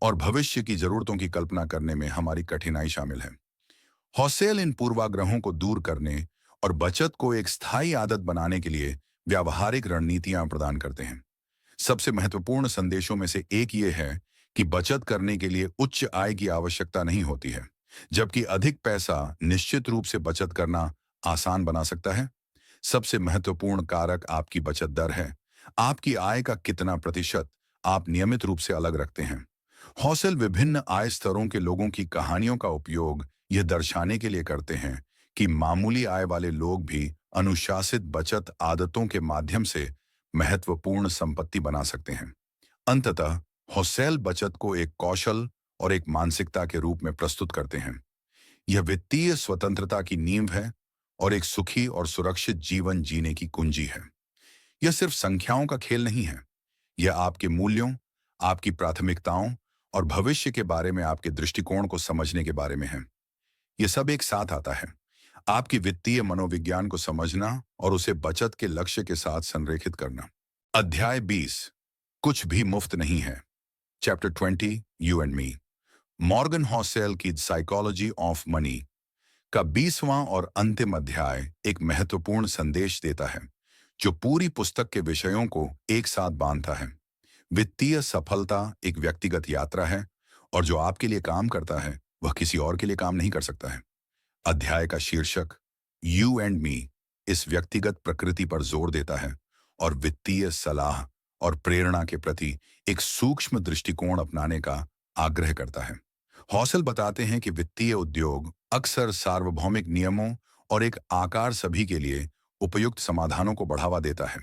और भविष्य की जरूरतों की कल्पना करने में हमारी कठिनाई शामिल है। हॉसेल इन पूर्वाग्रहों को दूर करने और बचत को एक स्थायी आदत बनाने के लिए व्यावहारिक रणनीतियां प्रदान करते हैं। सबसे महत्वपूर्ण संदेशों में से एक ये है कि बचत करने के लिए उच्च आय की आवश्यकता नहीं होती है, जबकि अधिक पैसा निश्चित रूप से बचत करना आसान बना सकता है। सबसे महत्वपूर्ण कारक आपकी बचत दर है, आपकी आय का कितना प्रतिशत आप नियमित रूप से अलग रखते हैं। हौसेल विभिन्न आय स्तरों के लोगों की कहानियों का उपयोग यह दर्शाने के लिए करते हैं कि मामूली आय वाले लोग भी अनुशासित बचत आदतों के माध्यम से महत्वपूर्ण संपत्ति बना सकते हैं। अंततः हौसेल बचत को एक कौशल और एक मानसिकता के रूप में प्रस्तुत करते हैं। यह वित्तीय स्वतंत्रता की नींव है और एक सुखी और सुरक्षित जीवन जीने की कुंजी है। यह सिर्फ संख्याओं का खेल नहीं है। यह आपके मूल्यों, आपकी प्राथमिकताओं और भविष्य के बारे में आपके दृष्टिकोण को समझने के बारे में है। यह सब एक साथ आता है। आपकी वित्तीय मनोविज्ञान को समझना और उसे बचत के लक्ष्य के साथ संरेखित करना। अध्याय 20, कुछ भी मुफ्त नहीं है। Chapter 20, you and me. Morgan Housel की साइकोलॉजी ऑफ मनी का 20वां और अंतिम अध्याय एक महत्वपूर्ण संदेश देता है जो पूरी पुस्तक के विषयों को एक साथ बांधता है। वित्तीय सफलता एक व्यक्तिगत यात्रा है और जो आपके लिए काम करता है वह किसी और के लिए काम नहीं कर सकता है। अध्याय का शीर्षक यू एंड मी इस व्यक्तिगत प्रकृति पर जोर देता है और वित्तीय सलाह और प्रेरणा के प्रति एक सूक्ष्म दृष्टिकोण अपनाने का आग्रह करता है। हौसेल बताते हैं कि वित्तीय उद्योग अक्सर सार्वभौमिक नियमों और एक आकार सभी के लिए उपयुक्त समाधानों को बढ़ावा देता है।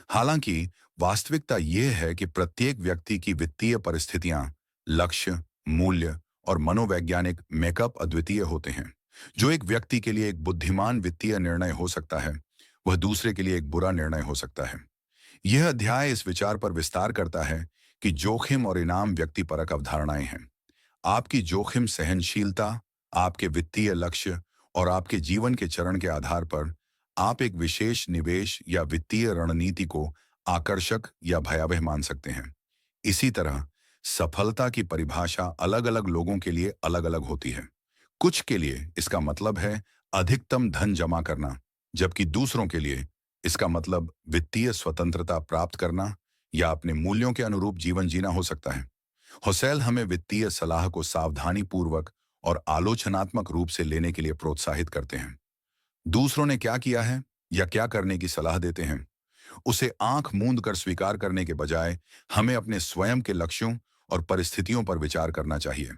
हालांकि वास्तविकता यह है कि प्रत्येक व्यक्ति की वित्तीय परिस्थितियां, लक्ष्य, मूल्य और मनोवैज्ञानिक मेकअप अद्वितीय होते हैं। जो एक व्यक्ति के लिए एक बुद्धिमान वित्तीय निर्णय हो सकता है, वह दूसरे के लिए एक बुरा निर्णय हो सकता है। यह अध्याय इस विचार पर विस्तार करता है कि जोखिम और इनाम व्यक्तिपरक अवधारणाएं हैं। आपकी जोखिम सहनशीलता, आपके वित्तीय लक्ष्य और आपके जीवन के चरण के आधार पर आप एक विशेष निवेश या वित्तीय रणनीति को आकर्षक या भयावह मान सकते हैं। इसी तरह सफलता की परिभाषा अलग अलग लोगों के लिए अलग अलग होती है। कुछ के लिए इसका मतलब है अधिकतम धन जमा करना, जबकि दूसरों के लिए इसका मतलब वित्तीय स्वतंत्रता प्राप्त करना या अपने मूल्यों के अनुरूप जीवन जीना हो सकता है। हौसेल हमें वित्तीय सलाह को सावधानी पूर्वक और आलोचनात्मक रूप से लेने के लिए प्रोत्साहित करते हैं। दूसरों ने क्या किया है या क्या करने की सलाह देते हैं, उसे आंख मूंद कर स्वीकार करने के बजाय हमें अपने स्वयं के लक्ष्यों और परिस्थितियों पर विचार करना चाहिए।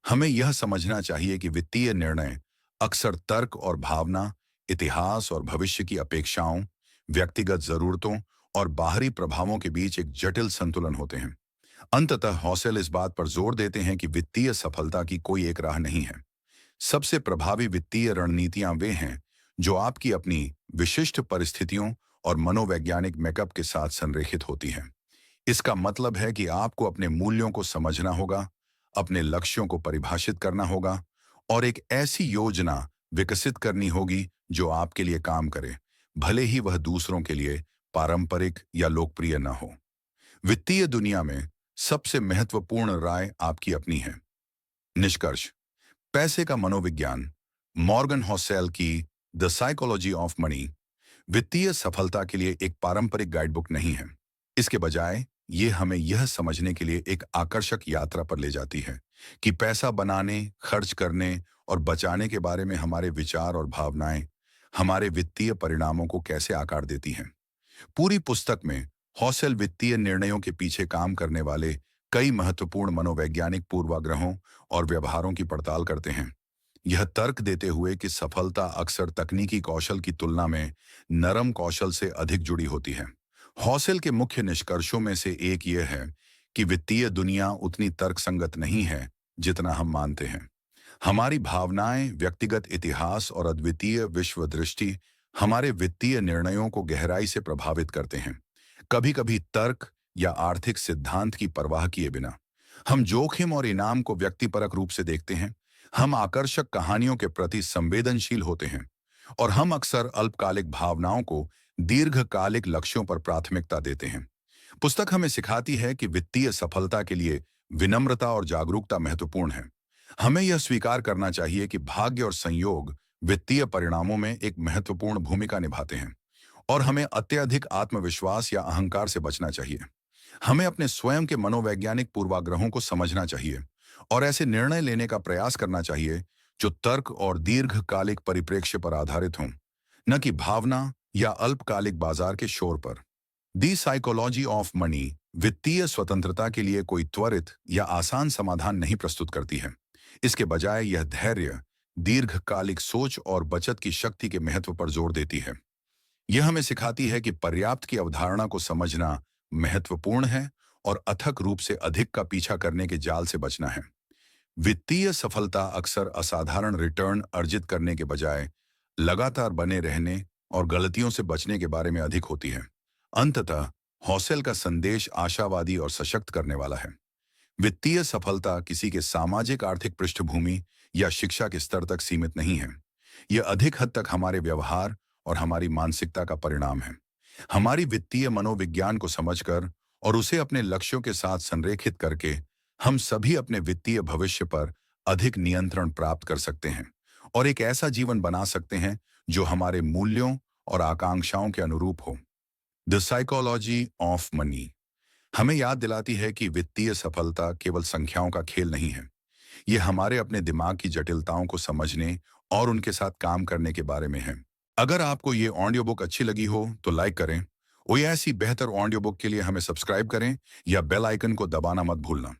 हमें यह समझना चाहिए कि वित्तीय निर्णय अक्सर तर्क और भावना, इतिहास और भविष्य की अपेक्षाओं, व्यक्तिगत जरूरतों और बाहरी प्रभावों के बीच एक जटिल संतुलन होते हैं। अंततः हौसेल इस बात पर जोर देते हैं कि वित्तीय सफलता की कोई एक राह नहीं है। सबसे प्रभावी वित्तीय रणनीतियां वे हैं जो आपकी अपनी विशिष्ट परिस्थितियों और मनोवैज्ञानिक मेकअप के साथ संरेखित होती हैं। इसका मतलब है कि आपको अपने मूल्यों को समझना होगा, अपने लक्ष्यों को परिभाषित करना होगा और एक ऐसी योजना विकसित करनी होगी जो आपके लिए काम करे, भले ही वह दूसरों के लिए पारंपरिक या लोकप्रिय न हो। वित्तीय दुनिया में सबसे महत्वपूर्ण राय आपकी अपनी है। निष्कर्ष, पैसे का मनोविज्ञान, मॉर्गन हौसेल की द साइकोलॉजी ऑफ मनी वित्तीय सफलता के लिए एक पारंपरिक गाइडबुक नहीं है। इसके बजाय ये हमें यह समझने के लिए एक आकर्षक यात्रा पर ले जाती है कि पैसा बनाने, खर्च करने और बचाने के बारे में हमारे विचार और भावनाएं हमारे वित्तीय परिणामों को कैसे आकार देती हैं। पूरी पुस्तक में हौसेल वित्तीय निर्णयों के पीछे काम करने वाले कई महत्वपूर्ण मनोवैज्ञानिक पूर्वाग्रहों और व्यवहारों की पड़ताल करते हैं। यह तर्क देते हुए कि सफलता अक्सर तकनीकी कौशल की तुलना में नरम कौशल से अधिक जुड़ी होती है। हौसेल के मुख्य निष्कर्षों में से एक यह है कि वित्तीय दुनिया उतनी तर्कसंगत नहीं है जितना हम मानते हैं। हमारी भावनाएं, व्यक्तिगत इतिहास और अद्वितीय विश्व दृष्टि हमारे वित्तीय निर्णयों को गहराई से प्रभावित करते हैं। कभी-कभी तर्क या आर्थिक सिद्धांत की परवाह किए बिना हम जोखिम और इनाम को व्यक्तिपरक रूप से देखते हैं। हम आकर्षक कहानियों के प्रति संवेदनशील होते हैं और हम अक्सर अल्पकालिक भावनाओं को दीर्घकालिक लक्ष्यों पर प्राथमिकता देते हैं। पुस्तक हमें सिखाती है कि वित्तीय सफलता के लिए विनम्रता और जागरूकता महत्वपूर्ण है। हमें यह स्वीकार करना चाहिए कि भाग्य और संयोग वित्तीय परिणामों में एक महत्वपूर्ण भूमिका निभाते हैं और हमें अत्यधिक आत्मविश्वास या अहंकार से बचना चाहिए। हमें अपने स्वयं के मनोवैज्ञानिक पूर्वाग्रहों को समझना चाहिए और ऐसे निर्णय लेने का प्रयास करना चाहिए जो तर्क और दीर्घकालिक परिप्रेक्ष्य पर आधारित हों, न कि भावना या अल्पकालिक बाजार के शोर पर। दी साइकोलॉजी ऑफ मनी वित्तीय स्वतंत्रता के लिए कोई त्वरित या आसान समाधान नहीं प्रस्तुत करती है। इसके बजाय यह धैर्य, दीर्घकालिक सोच और बचत की शक्ति के महत्व पर जोर देती है। यह हमें सिखाती है कि पर्याप्त की अवधारणा को समझना महत्वपूर्ण है और अथक रूप से अधिक का पीछा करने के जाल से बचना है। वित्तीय सफलता अक्सर असाधारण रिटर्न अर्जित करने के बजाय लगातार बने रहने और गलतियों से बचने के बारे में अधिक होती है। अंततः हौसेल का संदेश आशावादी और सशक्त करने वाला है। वित्तीय सफलता किसी के सामाजिक आर्थिक पृष्ठभूमि या शिक्षा के स्तर तक सीमित नहीं है। यह अधिक हद तक हमारे व्यवहार और हमारी मानसिकता का परिणाम है। हमारी वित्तीय मनोविज्ञान को समझकर और उसे अपने लक्ष्यों के साथ संरेखित करके हम सभी अपने वित्तीय भविष्य पर अधिक नियंत्रण प्राप्त कर सकते हैं और एक ऐसा जीवन बना सकते हैं जो हमारे मूल्यों और आकांक्षाओं के अनुरूप हो। द साइकोलॉजी ऑफ मनी हमें याद दिलाती है कि वित्तीय सफलता केवल संख्याओं का खेल नहीं है। ये हमारे अपने दिमाग की जटिलताओं को समझने और उनके साथ काम करने के बारे में है। अगर आपको ये ऑडियो बुक अच्छी लगी हो तो लाइक करें। कोई ऐसी बेहतर ऑडियो बुक के लिए हमें सब्सक्राइब करें या बेल आइकन को दबाना मत भूलना।